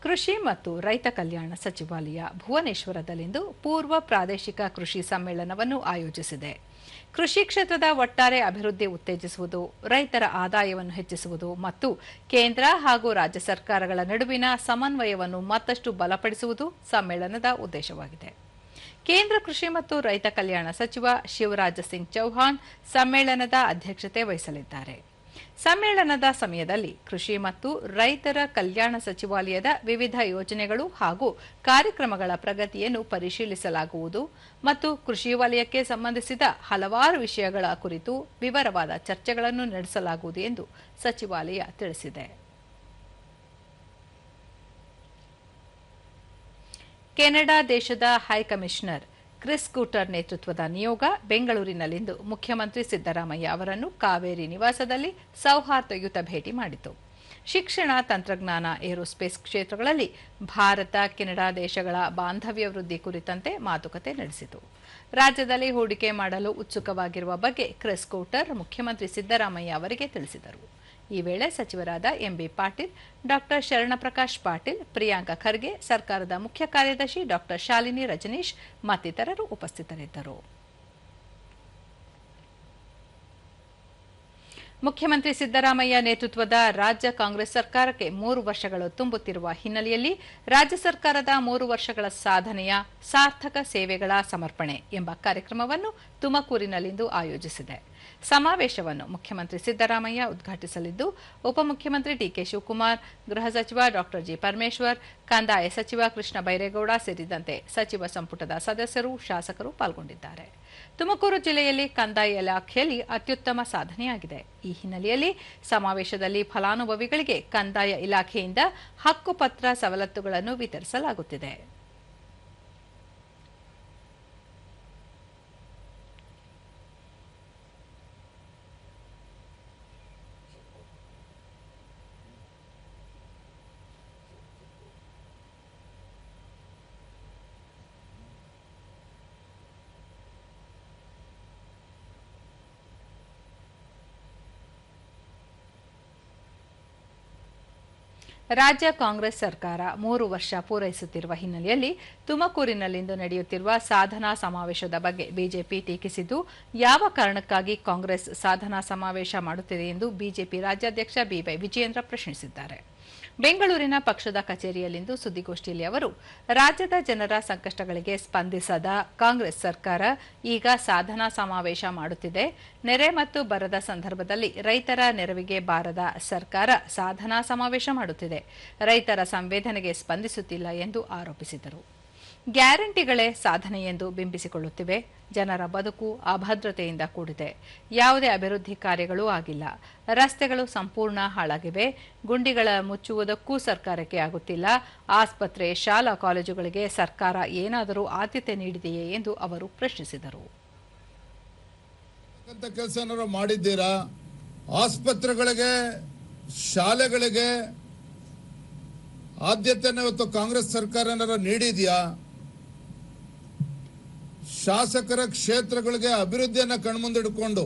ಕೃಷಿ ಮತ್ತು ರೈತ ಕಲ್ಯಾಣ ಸಚಿವಾಲಯ ಭುವನೇಶ್ವರದಲ್ಲಿಂದು ಪೂರ್ವ ಪ್ರಾದೇಶಿಕ ಕೃಷಿ ಸಮ್ಮೇಳನವನ್ನು ಆಯೋಜಿಸಿದೆ. ಕೃಷಿ ಕ್ಷೇತ್ರದ ಒಟ್ಟಾರೆ ಅಭಿವೃದ್ಧಿ ಉತ್ತೇಜಿಸುವುದು, ರೈತರ ಆದಾಯವನ್ನು ಹೆಚ್ಚಿಸುವುದು ಮತ್ತು ಕೇಂದ್ರ ಹಾಗೂ ರಾಜ್ಯ ಸರ್ಕಾರಗಳ ನಡುವಿನ ಸಮನ್ವಯವನ್ನು ಮತ್ತಷ್ಟು ಬಲಪಡಿಸುವುದು ಸಮ್ಮೇಳನದ ಉದ್ದೇಶವಾಗಿದೆ. ಕೇಂದ್ರ ಕೃಷಿ ಮತ್ತು ರೈತ ಕಲ್ಯಾಣ ಸಚಿವ ಶಿವರಾಜ್ ಸಿಂಗ್ ಚೌಹಾಣ್ ಸಮ್ಮೇಳನದ ಅಧ್ಯಕ್ಷತೆ ವಹಿಸಲಿದ್ದಾರೆ. ಸಮ್ಮೇಳನದ ಸಮಯದಲ್ಲಿ ಕೃಷಿ ಮತ್ತು ರೈತರ ಕಲ್ಯಾಣ ಸಚಿವಾಲಯದ ವಿವಿಧ ಯೋಜನೆಗಳು ಹಾಗೂ ಕಾರ್ಯಕ್ರಮಗಳ ಪ್ರಗತಿಯನ್ನು ಪರಿಶೀಲಿಸಲಾಗುವುದು ಮತ್ತು ಕೃಷಿ ವಲಯಕ್ಕೆ ಸಂಬಂಧಿಸಿದ ಹಲವಾರು ವಿಷಯಗಳ ಕುರಿತು ವಿವರವಾದ ಚರ್ಚೆಗಳನ್ನು ನಡೆಸಲಾಗುವುದು ಎಂದು ಸಚಿವಾಲಯ ತಿಳಿಸಿದೆ. ಕೆನಡಾ ದೇಶದ ಹೈಕಮಿಷನರ್ ಕ್ರಿಸ್ ಕೂಟರ್ ನೇತೃತ್ವದ ನಿಯೋಗ ಬೆಂಗಳೂರಿನಲ್ಲಿಂದು ಮುಖ್ಯಮಂತ್ರಿ ಸಿದ್ದರಾಮಯ್ಯ ಅವರನ್ನು ಕಾವೇರಿ ನಿವಾಸದಲ್ಲಿ ಸೌಹಾರ್ದಯುತ ಭೇಟಿ ಮಾಡಿತು. ಶಿಕ್ಷಣ, ತಂತ್ರಜ್ಞಾನ, ಏರೋಸ್ಪೇಸ್ ಕ್ಷೇತ್ರಗಳಲ್ಲಿ ಭಾರತ ಕೆನಡಾ ದೇಶಗಳ ಬಾಂಧವ್ಯ ವೃದ್ಧಿ ಕುರಿತಂತೆ ಮಾತುಕತೆ ನಡೆಸಿತು. ರಾಜ್ಯದಲ್ಲಿ ಹೂಡಿಕೆ ಮಾಡಲು ಉತ್ಸುಕವಾಗಿರುವ ಬಗ್ಗೆ ಕ್ರಿಸ್ ಕೂಟರ್ ಮುಖ್ಯಮಂತ್ರಿ ಸಿದ್ದರಾಮಯ್ಯ ಅವರಿಗೆ ತಿಳಿಸಿದರು. ಈ ವೇಳೆ ಸಚಿವರಾದ ಎಂಬಿ ಪಾಟೀಲ್, ಡಾ ಶರಣಪ್ರಕಾಶ್ ಪಾಟೀಲ್, ಪ್ರಿಯಾಂಕ ಖರ್ಗೆ, ಸರ್ಕಾರದ ಮುಖ್ಯ ಕಾರ್ಯದರ್ಶಿ ಡಾ ಶಾಲಿನಿ ರಜನೀಶ್ ಮತ್ತಿತರರು ಉಪಸ್ಥಿತರಿದ್ದರು. ಮುಖ್ಯಮಂತ್ರಿ ಸಿದ್ದರಾಮಯ್ಯ ನೇತೃತ್ವದ ರಾಜ್ಯ ಕಾಂಗ್ರೆಸ್ ಸರ್ಕಾರಕ್ಕೆ 3 ವರ್ಷಗಳು ತುಂಬುತ್ತಿರುವ ಹಿನ್ನೆಲೆಯಲ್ಲಿ ರಾಜ್ಯ ಸರ್ಕಾರದ 3 ವರ್ಷಗಳ ಸಾಧನೆಯ ಸಾರ್ಥಕ ಸೇವೆಗಳ ಸಮರ್ಪಣೆ ಎಂಬ ಕಾರ್ಯಕ್ರಮವನ್ನು ತುಮಕೂರಿನಲ್ಲಿಂದು ಆಯೋಜಿಸಿದೆ. ಸಮಾವೇಶವನ್ನು ಮುಖ್ಯಮಂತ್ರಿ ಸಿದ್ದರಾಮಯ್ಯ ಉದ್ಘಾಟಿಸಲಿದ್ದು, ಉಪಮುಖ್ಯಮಂತ್ರಿ ಡಿಕೆ ಶಿವಕುಮಾರ್, ಗೃಹ ಸಚಿವ ಡಾ ಜಿ ಪರಮೇಶ್ವರ್, ಕಂದಾಯ ಸಚಿವ ಕೃಷ್ಣ ಬೈರೇಗೌಡ ಸೇರಿದಂತೆ ಸಚಿವ ಸಂಪುಟದ ಸದಸ್ಯರು, ಶಾಸಕರು ಪಾಲ್ಗೊಂಡಿದ್ದಾರೆ. ತುಮಕೂರು ಜಿಲ್ಲೆಯಲ್ಲಿ ಕಂದಾಯ ಇಲಾಖೆಯಲ್ಲಿ ಅತ್ಯುತ್ತಮ ಸಾಧನೆಯಾಗಿದೆ. ಈ ಹಿನ್ನೆಲೆಯಲ್ಲಿ ಸಮಾವೇಶದಲ್ಲಿ ಫಲಾನುಭವಿಗಳಿಗೆ ಕಂದಾಯ ಇಲಾಖೆಯಿಂದ ಹಕ್ಕುಪತ್ರ ಸವಲತ್ತುಗಳನ್ನು ವಿತರಿಸಲಾಗುತ್ತಿದೆ. ರಾಜ್ಯ ಕಾಂಗ್ರೆಸ್ ಸರ್ಕಾರ 3 ವರ್ಷ ಪೂರೈಸುತ್ತಿರುವ ಹಿನ್ನೆಲೆಯಲ್ಲಿ ತುಮಕೂರಿನಲ್ಲಿಂದು ನಡೆಯುತ್ತಿರುವ ಸಾಧನಾ ಸಮಾವೇಶದ ಬಗ್ಗೆ ಬಿಜೆಪಿ ಟೀಕಿಸಿದ್ದು, ಯಾವ ಕಾರಣಕ್ಕಾಗಿ ಕಾಂಗ್ರೆಸ್ ಸಾಧನಾ ಸಮಾವೇಶ ಮಾಡುತ್ತಿದೆ ಎಂದು ಬಿಜೆಪಿ ರಾಜ್ಯಾಧ್ಯಕ್ಷ ಬಿವೈ ವಿಜಯೇಂದ್ರ ಪ್ರಶ್ನಿಸಿದ್ದಾರೆ. ಬೆಂಗಳೂರಿನ ಪಕ್ಷದ ಕಚೇರಿಯಲ್ಲಿಂದು ಸುದ್ದಿಗೋಷ್ಠಿಯಲ್ಲಿ ಅವರು, ರಾಜ್ಯದ ಜನರ ಸಂಕಷ್ಟಗಳಿಗೆ ಸ್ಪಂದಿಸದ ಕಾಂಗ್ರೆಸ್ ಸರ್ಕಾರ ಈಗ ಸಾಧನಾ ಸಮಾವೇಶ ಮಾಡುತ್ತಿದೆ. ನೆರೆ ಮತ್ತು ಬರದ ಸಂದರ್ಭದಲ್ಲಿ ರೈತರ ನೆರವಿಗೆ ಬಾರದ ಸರ್ಕಾರ ಸಾಧನಾ ಸಮಾವೇಶ ಮಾಡುತ್ತಿದೆ. ರೈತರ ಸಂವೇದನೆಗೆ ಸ್ಪಂದಿಸುತ್ತಿಲ್ಲ ಎಂದು ಆರೋಪಿಸಿದರು. ಗ್ಯಾರಂಟಿಗಳೇ ಸಾಧನೆ ಎಂದು ಬಿಂಬಿಸಿಕೊಳ್ಳುತ್ತಿವೆ. ಜನರ ಬದುಕು ಅಭದ್ರತೆಯಿಂದ ಕೂಡಿದೆ. ಯಾವುದೇ ಅಭಿವೃದ್ಧಿ ಕಾರ್ಯಗಳೂ ಆಗಿಲ್ಲ. ರಸ್ತೆಗಳು ಸಂಪೂರ್ಣ ಹಾಳಾಗಿವೆ. ಗುಂಡಿಗಳ ಮುಚ್ಚುವುದಕ್ಕೂ ಸರ್ಕಾರಕ್ಕೆ ಆಗುತ್ತಿಲ್ಲ. ಆಸ್ಪತ್ರೆ, ಶಾಲಾ ಕಾಲೇಜುಗಳಿಗೆ ಸರ್ಕಾರ ಏನಾದರೂ ಆದ್ಯತೆ ನೀಡಿದೆಯೇ ಎಂದು ಅವರು ಪ್ರಶ್ನಿಸಿದರು. ಕೆಲಸ ಮಾಡಿದ್ದೀರಾ? ಆಸ್ಪತ್ರೆಗಳಿಗೆ, ಶಾಲೆಗಳಿಗೆ ಆದ್ಯತೆಯನ್ನು ಇವತ್ತು ಕಾಂಗ್ರೆಸ್ ಸರ್ಕಾರ ಏನಾರ ನೀಡಿದ್ಯಾ? ಶಾಸಕರ ಕ್ಷೇತ್ರಗಳಿಗೆ ಅಭಿವೃದ್ಧಿಯನ್ನ ಕಣ್ಮುಂದಿಡ್ಕೊಂಡು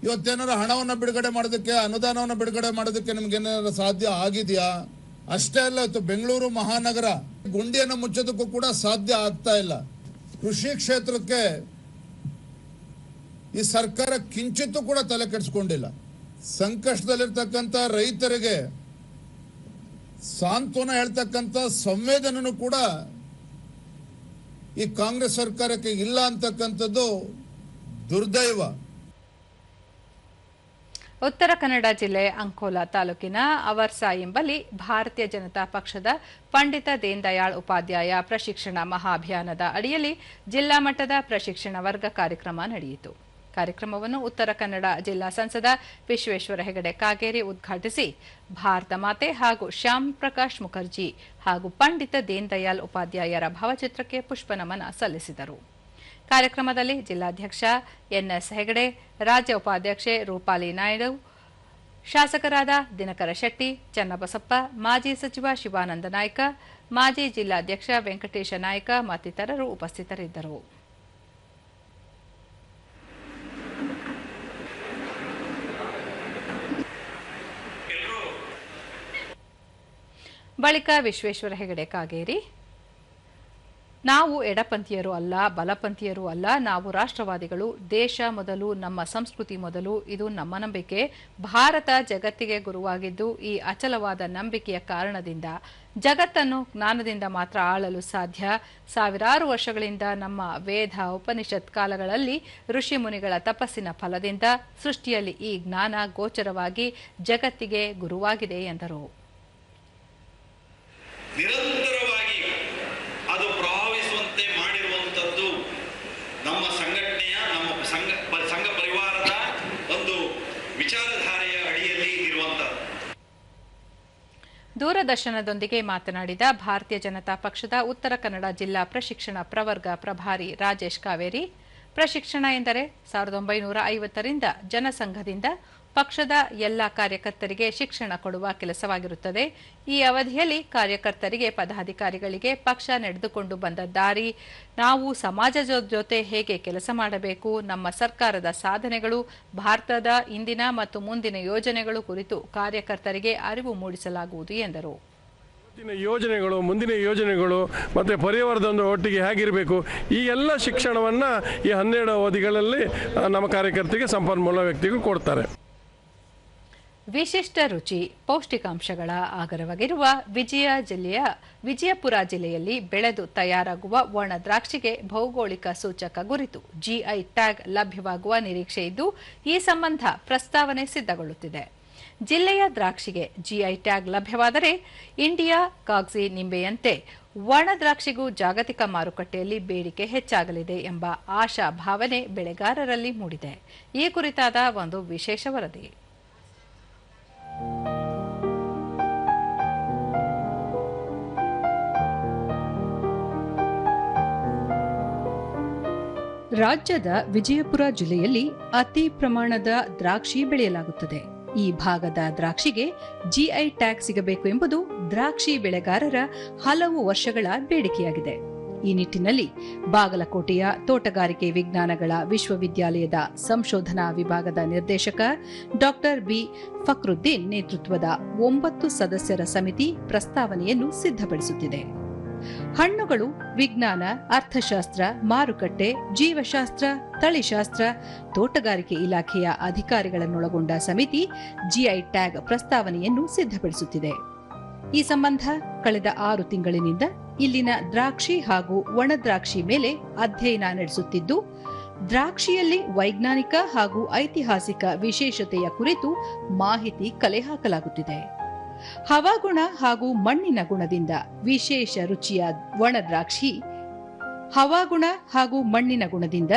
ಇವತ್ತೇನಾರ ಹಣವನ್ನು ಬಿಡುಗಡೆ ಮಾಡೋದಕ್ಕೆ, ಅನುದಾನವನ್ನು ಬಿಡುಗಡೆ ಮಾಡೋದಕ್ಕೆ ನಿಮ್ಗೇನಾರ ಸಾಧ್ಯ ಆಗಿದೆಯಾ? ಅಷ್ಟೇ ಅಲ್ಲ, ಇವತ್ತು ಬೆಂಗಳೂರು ಮಹಾನಗರ ಗುಂಡಿಯನ್ನು ಮುಚ್ಚೋದಕ್ಕೂ ಕೂಡ ಸಾಧ್ಯ ಆಗ್ತಾ ಇಲ್ಲ. ಕೃಷಿ ಕ್ಷೇತ್ರಕ್ಕೆ ಈ ಸರ್ಕಾರ ಕಿಂಚಿತ್ತೂ ಕೂಡ ತಲೆ ಕೆಡಿಸ್ಕೊಂಡಿಲ್ಲ. ಸಂಕಷ್ಟದಲ್ಲಿರ್ತಕ್ಕಂಥ ರೈತರಿಗೆ ಸಾಂತ್ವನ ಹೇಳ್ತಕ್ಕಂಥ ಸಂವೇದನೆಯೂ ಕೂಡ ಈ ಕಾಂಗ್ರೆಸ್ ಸರ್ಕಾರಕ್ಕೆ ಇಲ್ಲ ಅಂತಕ್ಕಂಥದ್ದು ದುರ್ದೈವ. ಉತ್ತರ ಕನ್ನಡ ಜಿಲ್ಲೆ ಅಂಕೋಲಾ ತಾಲೂಕಿನ ಅವರ್ಸಾ ಎಂಬಲ್ಲಿ ಭಾರತೀಯ ಜನತಾ ಪಕ್ಷದ ಪಂಡಿತ ದೀನ್ ದಯಾಳ್ ಉಪಾಧ್ಯಾಯ ಪ್ರಶಿಕ್ಷಣ ಮಹಾಅಭಿಯಾನದ ಅಡಿಯಲ್ಲಿ ಜಿಲ್ಲಾ ಮಟ್ಟದ ಪ್ರಶಿಕ್ಷಣ ವರ್ಗ ಕಾರ್ಯಕ್ರಮ ನಡೆಯಿತು. ಕಾರ್ಯಕ್ರಮವನ್ನು ಉತ್ತರ ಕನ್ನಡ ಜಿಲ್ಲಾ ಸಂಸದ ವಿಶ್ವೇಶ್ವರ ಹೆಗಡೆ ಕಾಗೇರಿ ಉದ್ಘಾಟಿಸಿ ಭಾರತ ಮಾತೆ ಹಾಗೂ ಶ್ಯಾಮ್ ಪ್ರಕಾಶ್ ಮುಖರ್ಜಿ ಹಾಗೂ ಪಂಡಿತ ದೀನ್ ದಯಾಳ್ ಉಪಾಧ್ಯಾಯರ ಭಾವಚಿತ್ರಕ್ಕೆ ಪುಷ್ಪನಮನ ಸಲ್ಲಿಸಿದರು. ಕಾರ್ಯಕ್ರಮದಲ್ಲಿ ಜಿಲ್ಲಾಧ್ಯಕ್ಷ ಎನ್ಎಸ್ ಹೆಗಡೆ, ರಾಜ್ಯ ಉಪಾಧ್ಯಕ್ಷೆ ರೂಪಾಲಿ ನಾಯ್ಡು, ಶಾಸಕರಾದ ದಿನಕರ ಶೆಟ್ಟಿ, ಚನ್ನಬಸಪ್ಪ, ಮಾಜಿ ಸಚಿವ ಶಿವಾನಂದ ನಾಯ್ಕ, ಮಾಜಿ ಜಿಲ್ಲಾಧ್ಯಕ್ಷ ವೆಂಕಟೇಶ ನಾಯ್ಕ ಮತ್ತಿತರರು ಉಪಸ್ಥಿತರಿದ್ದರು. ಬಳಿಕ ವಿಶ್ವೇಶ್ವರ ಹೆಗಡೆ ಕಾಗೇರಿ, ನಾವು ಎಡಪಂಥೀಯರು ಅಲ್ಲ, ಬಲಪಂಥೀಯರು ಅಲ್ಲ, ನಾವು ರಾಷ್ಟ್ರವಾದಿಗಳು, ದೇಶ ಮೊದಲು, ನಮ್ಮ ಸಂಸ್ಕೃತಿ ಮೊದಲು, ಇದು ನಮ್ಮ ನಂಬಿಕೆ. ಭಾರತ ಜಗತ್ತಿಗೆ ಗುರುವಾಗಿದ್ದು ಈ ಅಚಲವಾದ ನಂಬಿಕೆಯ ಕಾರಣದಿಂದ ಜಗತ್ತನ್ನು ಜ್ಞಾನದಿಂದ ಮಾತ್ರ ಆಳಲು ಸಾಧ್ಯ. ಸಾವಿರಾರು ವರ್ಷಗಳಿಂದ ನಮ್ಮ ವೇದ ಉಪನಿಷತ್ ಕಾಲಗಳಲ್ಲಿ ಋಷಿ ಮುನಿಗಳ ತಪಸ್ಸಿನ ಫಲದಿಂದ ಸೃಷ್ಟಿಯಲ್ಲಿ ಈ ಜ್ಞಾನ ಗೋಚರವಾಗಿ ಜಗತ್ತಿಗೆ ಗುರುವಾಗಿದೆ ಎಂದರು. ನಿರಂತರವಾಗಿ ಅದು ಪ್ರಭಾವಿಸುವಂತೆ ಮಾಡಿರುವಂಥದ್ದು ನಮ್ಮ ಸಂಘಟನೆಯ, ನಮ್ಮ ಸಂಘ ಪರಿವಾರದ ಒಂದು ವಿಚಾರಧಾರೆಯ ಅಡಿಯಲ್ಲಿ ಇರುವಂಥದ್ದು. ದೂರದರ್ಶನದೊಂದಿಗೆ ಮಾತನಾಡಿದ ಭಾರತೀಯ ಜನತಾ ಪಕ್ಷದ ಉತ್ತರ ಕನ್ನಡ ಜಿಲ್ಲಾ ಪ್ರಶಿಕ್ಷಣ ಪ್ರವರ್ಗ ಪ್ರಭಾರಿ ರಾಜೇಶ್ ಕಾವೇರಿ, ಪ್ರಶಿಕ್ಷಣ ಎಂದರೆ 1950ರಿಂದ ಜನಸಂಘದಿಂದ ಪಕ್ಷದ ಎಲ್ಲ ಕಾರ್ಯಕರ್ತರಿಗೆ ಶಿಕ್ಷಣ ಕೊಡುವ ಕೆಲಸವಾಗಿರುತ್ತದೆ. ಈ ಅವಧಿಯಲ್ಲಿ ಕಾರ್ಯಕರ್ತರಿಗೆ, ಪದಾಧಿಕಾರಿಗಳಿಗೆ ಪಕ್ಷ ನಡೆದುಕೊಂಡು ಬಂದ ದಾರಿ, ನಾವು ಸಮಾಜದ ಜೊತೆ ಹೇಗೆ ಕೆಲಸ ಮಾಡಬೇಕು, ನಮ್ಮ ಸರ್ಕಾರದ ಸಾಧನೆಗಳು, ಭಾರತದ ಇಂದಿನ ಮತ್ತು ಮುಂದಿನ ಯೋಜನೆಗಳು ಕುರಿತು ಕಾರ್ಯಕರ್ತರಿಗೆ ಅರಿವು ಮೂಡಿಸಲಾಗುವುದು ಎಂದರು. ಯೋಜನೆಗಳು, ಮುಂದಿನ ಯೋಜನೆಗಳು ಮತ್ತು ಪರಿವಾರದೊಂದು ಒಟ್ಟಿಗೆ ಹೇಗಿರಬೇಕು, ಈ ಎಲ್ಲ ಶಿಕ್ಷಣವನ್ನು ಈ 12 ಅವಧಿಗಳಲ್ಲಿ ನಮ್ಮ ಕಾರ್ಯಕರ್ತರಿಗೆ, ಸಂಪನ್ಮೂಲ ವ್ಯಕ್ತಿಗೂ ಕೊಡ್ತಾರೆ. ವಿಶಿಷ್ಟ ರುಚಿ, ಪೌಷ್ಟಿಕಾಂಶಗಳ ಆಗರವಾಗಿರುವ ವಿಜಯಪುರ ಜಿಲ್ಲೆಯಲ್ಲಿ ಬೆಳೆದು ತಯಾರಾಗುವ ಒಣ ದ್ರಾಕ್ಷಿಗೆ ಭೌಗೋಳಿಕ ಸೂಚಕ ಗುರುತು ಜಿಐ ಟ್ಯಾಗ್ ಲಭ್ಯವಾಗುವ ನಿರೀಕ್ಷೆ ಇದ್ದು, ಈ ಸಂಬಂಧ ಪ್ರಸ್ತಾವನೆ ಸಿದ್ಧಗೊಳ್ಳುತ್ತಿದೆ. ಜಿಲ್ಲೆಯ ದ್ರಾಕ್ಷಿಗೆ ಜಿಐ ಟ್ಯಾಗ್ ಲಭ್ಯವಾದರೆ ಇಂಡಿಯಾ ಕಾಗ್ಜಿ ನಿಂಬೆಯಂತೆ ಒಣ ದ್ರಾಕ್ಷಿಗೂ ಜಾಗತಿಕ ಮಾರುಕಟ್ಟೆಯಲ್ಲಿ ಬೇಡಿಕೆ ಹೆಚ್ಚಾಗಲಿದೆ ಎಂಬ ಆಶಾ ಭಾವನೆ ಬೆಳೆಗಾರರಲ್ಲಿ ಮೂಡಿದೆ. ಈ ಕುರಿತಾದ ಒಂದು ವಿಶೇಷ ವರದಿ. ರಾಜ್ಯದ ವಿಜಯಪುರ ಜಿಲ್ಲೆಯಲ್ಲಿ ಅತಿ ಪ್ರಮಾಣದ ದ್ರಾಕ್ಷಿ ಬೆಳೆಯಲಾಗುತ್ತದೆ. ಈ ಭಾಗದ ದ್ರಾಕ್ಷಿಗೆ ಜಿಐ ಟ್ಯಾಗ್ ಸಿಗಬೇಕು ಎಂಬುದು ದ್ರಾಕ್ಷಿ ಬೆಳೆಗಾರರ ಹಲವು ವರ್ಷಗಳ ಬೇಡಿಕೆಯಾಗಿದೆ. ಈ ನಿಟ್ಟಿನಲ್ಲಿ ಬಾಗಲಕೋಟೆಯ ತೋಟಗಾರಿಕೆ ವಿಜ್ಞಾನಗಳ ವಿಶ್ವವಿದ್ಯಾಲಯದ ಸಂಶೋಧನಾ ವಿಭಾಗದ ನಿರ್ದೇಶಕ ಡಾಕ್ಟರ್ ಬಿ ಫಕ್ರುದ್ದೀನ್ ನೇತೃತ್ವದ 9 ಸದಸ್ಯರ ಸಮಿತಿ ಪ್ರಸ್ತಾವನೆಯನ್ನು ಸಿದ್ಧಪಡಿಸುತ್ತಿದೆ. ಹಣ್ಣುಗಳು, ವಿಜ್ಞಾನ, ಅರ್ಥಶಾಸ್ತ್ರ, ಮಾರುಕಟ್ಟೆ, ಜೀವಶಾಸ್ತ್ರ, ತಳಿಶಾಸ್ತ್ರ, ತೋಟಗಾರಿಕೆ ಇಲಾಖೆಯ ಅಧಿಕಾರಿಗಳನ್ನೊಳಗೊಂಡ ಸಮಿತಿ ಜಿಐ ಟ್ಯಾಗ್ ಪ್ರಸ್ತಾವನೆಯನ್ನು ಸಿದ್ಧಪಡಿಸುತ್ತಿದೆ. ಈ ಸಂಬಂಧ ಕಳೆದ 6 ತಿಂಗಳಿನಿಂದ ಇಲ್ಲಿನ ದ್ರಾಕ್ಷಿ ಹಾಗೂ ಒಣ ದ್ರಾಕ್ಷಿ ಮೇಲೆ ಅಧ್ಯಯನ ನಡೆಸುತ್ತಿದ್ದು, ದ್ರಾಕ್ಷಿಯಲ್ಲಿ ವೈಜ್ಞಾನಿಕ ಹಾಗೂ ಐತಿಹಾಸಿಕ ವಿಶೇಷತೆಯ ಕುರಿತು ಮಾಹಿತಿ ಕಲೆ ಹಾಕಲಾಗುತ್ತಿದೆ. ಹವಾಗುಣ ಹಾಗೂ ಮಣ್ಣಿನ ಗುಣದಿಂದ ವಿಶೇಷ ರುಚಿಯ ಒಣ ದ್ರಾಕ್ಷಿ ಹವಾಗುಣ ಹಾಗೂ ಮಣ್ಣಿನ ಗುಣದಿಂದ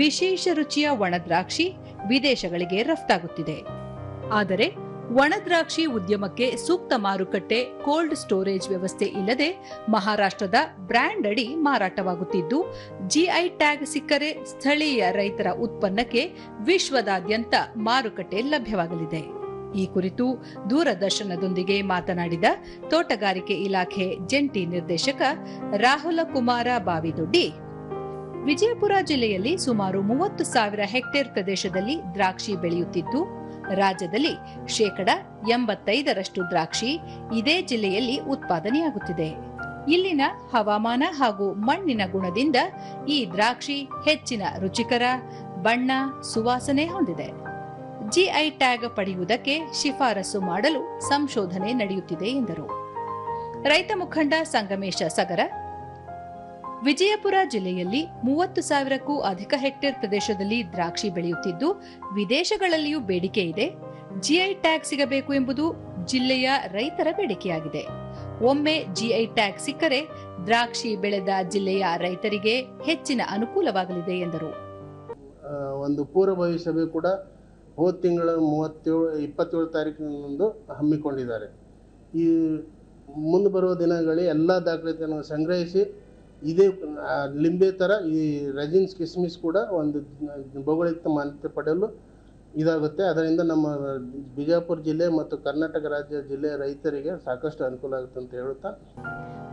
ವಿಶೇಷ ರುಚಿಯ ಒಣ ದ್ರಾಕ್ಷಿ ವಿದೇಶಗಳಿಗೆ ರಫ್ತಾಗುತ್ತಿದೆ. ಆದರೆ ಒಣ ದ್ರಾಕ್ಷಿ ಉದ್ಯಮಕ್ಕೆ ಸೂಕ್ತ ಮಾರುಕಟ್ಟೆ, ಕೋಲ್ಡ್ ಸ್ಟೋರೇಜ್ ವ್ಯವಸ್ಥೆ ಇಲ್ಲದೆ ಮಹಾರಾಷ್ಟ್ರದ ಬ್ರ್ಯಾಂಡ್ ಅಡಿ ಮಾರಾಟವಾಗುತ್ತಿದ್ದು, ಜಿಐ ಟ್ಯಾಗ್ ಸಿಕ್ಕರೆ ಸ್ಥಳೀಯ ರೈತರ ಉತ್ಪನ್ನಕ್ಕೆ ವಿಶ್ವದಾದ್ಯಂತ ಮಾರುಕಟ್ಟೆ ಲಭ್ಯವಾಗಲಿದೆ. ಈ ಕುರಿತು ದೂರದರ್ಶನದೊಂದಿಗೆ ಮಾತನಾಡಿದ ತೋಟಗಾರಿಕೆ ಇಲಾಖೆ ಜಂಟಿ ನಿರ್ದೇಶಕ ರಾಹುಲ ಕುಮಾರ ಬಾವಿದೊಡ್ಡಿ, ವಿಜಯಪುರ ಜಿಲ್ಲೆಯಲ್ಲಿ ಸುಮಾರು 30,000 ಹೆಕ್ಟೇರ್ ಪ್ರದೇಶದಲ್ಲಿ ದ್ರಾಕ್ಷಿ ಬೆಳೆಯುತ್ತಿದ್ದು, ರಾಜ್ಯದಲ್ಲಿ ಶೇಕಡ 85ರಷ್ಟು ದ್ರಾಕ್ಷಿ ಇದೇ ಜಿಲ್ಲೆಯಲ್ಲಿ ಉತ್ಪಾದನೆಯಾಗುತ್ತಿದೆ. ಇಲ್ಲಿನ ಹವಾಮಾನ ಹಾಗೂ ಮಣ್ಣಿನ ಗುಣದಿಂದ ಈ ದ್ರಾಕ್ಷಿ ಹೆಚ್ಚಿನ ರುಚಿಕರ, ಬಣ್ಣ, ಸುವಾಸನೆ ಹೊಂದಿದೆ. ಜಿಐ ಟ್ಯಾಗ್ ಪಡೆಯುವುದಕ್ಕೆ ಶಿಫಾರಸು ಮಾಡಲು ಸಂಶೋಧನೆ ನಡೆಯುತ್ತಿದೆ ಎಂದರು. ರೈತ ಮುಖಂಡ ಸಂಗಮೇಶ ಸಗರ, ವಿಜಯಪುರ ಜಿಲ್ಲೆಯಲ್ಲಿ 30,000ಕ್ಕೂ ಅಧಿಕ ಹೆಕ್ಟೇರ್ ಪ್ರದೇಶದಲ್ಲಿ ದ್ರಾಕ್ಷಿ ಬೆಳೆಯುತ್ತಿದ್ದು, ವಿದೇಶಗಳಲ್ಲಿಯೂ ಬೇಡಿಕೆ ಇದೆ. ಜಿಐ ಟ್ಯಾಗ್ ಸಿಗಬೇಕು ಎಂಬುದು ಜಿಲ್ಲೆಯ ರೈತರ ಬೇಡಿಕೆಯಾಗಿದೆ. ಒಮ್ಮೆ ಜಿಐ ಟ್ಯಾಗ್ ಸಿಕ್ಕರೆ ದ್ರಾಕ್ಷಿ ಬೆಳೆದ ಜಿಲ್ಲೆಯ ರೈತರಿಗೆ ಹೆಚ್ಚಿನ ಅನುಕೂಲವಾಗಲಿದೆ ಎಂದರು. ಒಂದು ಪೂರ್ವಭಾವಿ ಸಭೆ ಕೂಡ ಹೋದ ತಿಂಗಳ 27 ತಾರೀಕಿನಂದು ಹಮ್ಮಿಕೊಂಡಿದ್ದಾರೆ. ಈ ಮುಂದೆ ಬರುವ ದಿನಗಳಲ್ಲಿ ಎಲ್ಲ ದಾಖಲೆಗಳನ್ನು ಸಂಗ್ರಹಿಸಿ ಇದೇ ಲಿಂಬೆ ಥರ ಈ ರೆಜಿನ್ಸ್ ಕಿಸ್ಮಿಸ್ ಕೂಡ ಒಂದು ಭೌಗೋಳಿಕ ಮಾನ್ಯತೆ ಪಡೆಯಲು ಇದಾಗುತ್ತೆ. ಅದರಿಂದ ನಮ್ಮ ಬಿಜಾಪುರ ಜಿಲ್ಲೆ ಮತ್ತು ಕರ್ನಾಟಕ ರಾಜ್ಯ ಜಿಲ್ಲೆಯ ರೈತರಿಗೆ ಸಾಕಷ್ಟು ಅನುಕೂಲ ಆಗುತ್ತೆ ಅಂತ ಹೇಳುತ್ತಾ,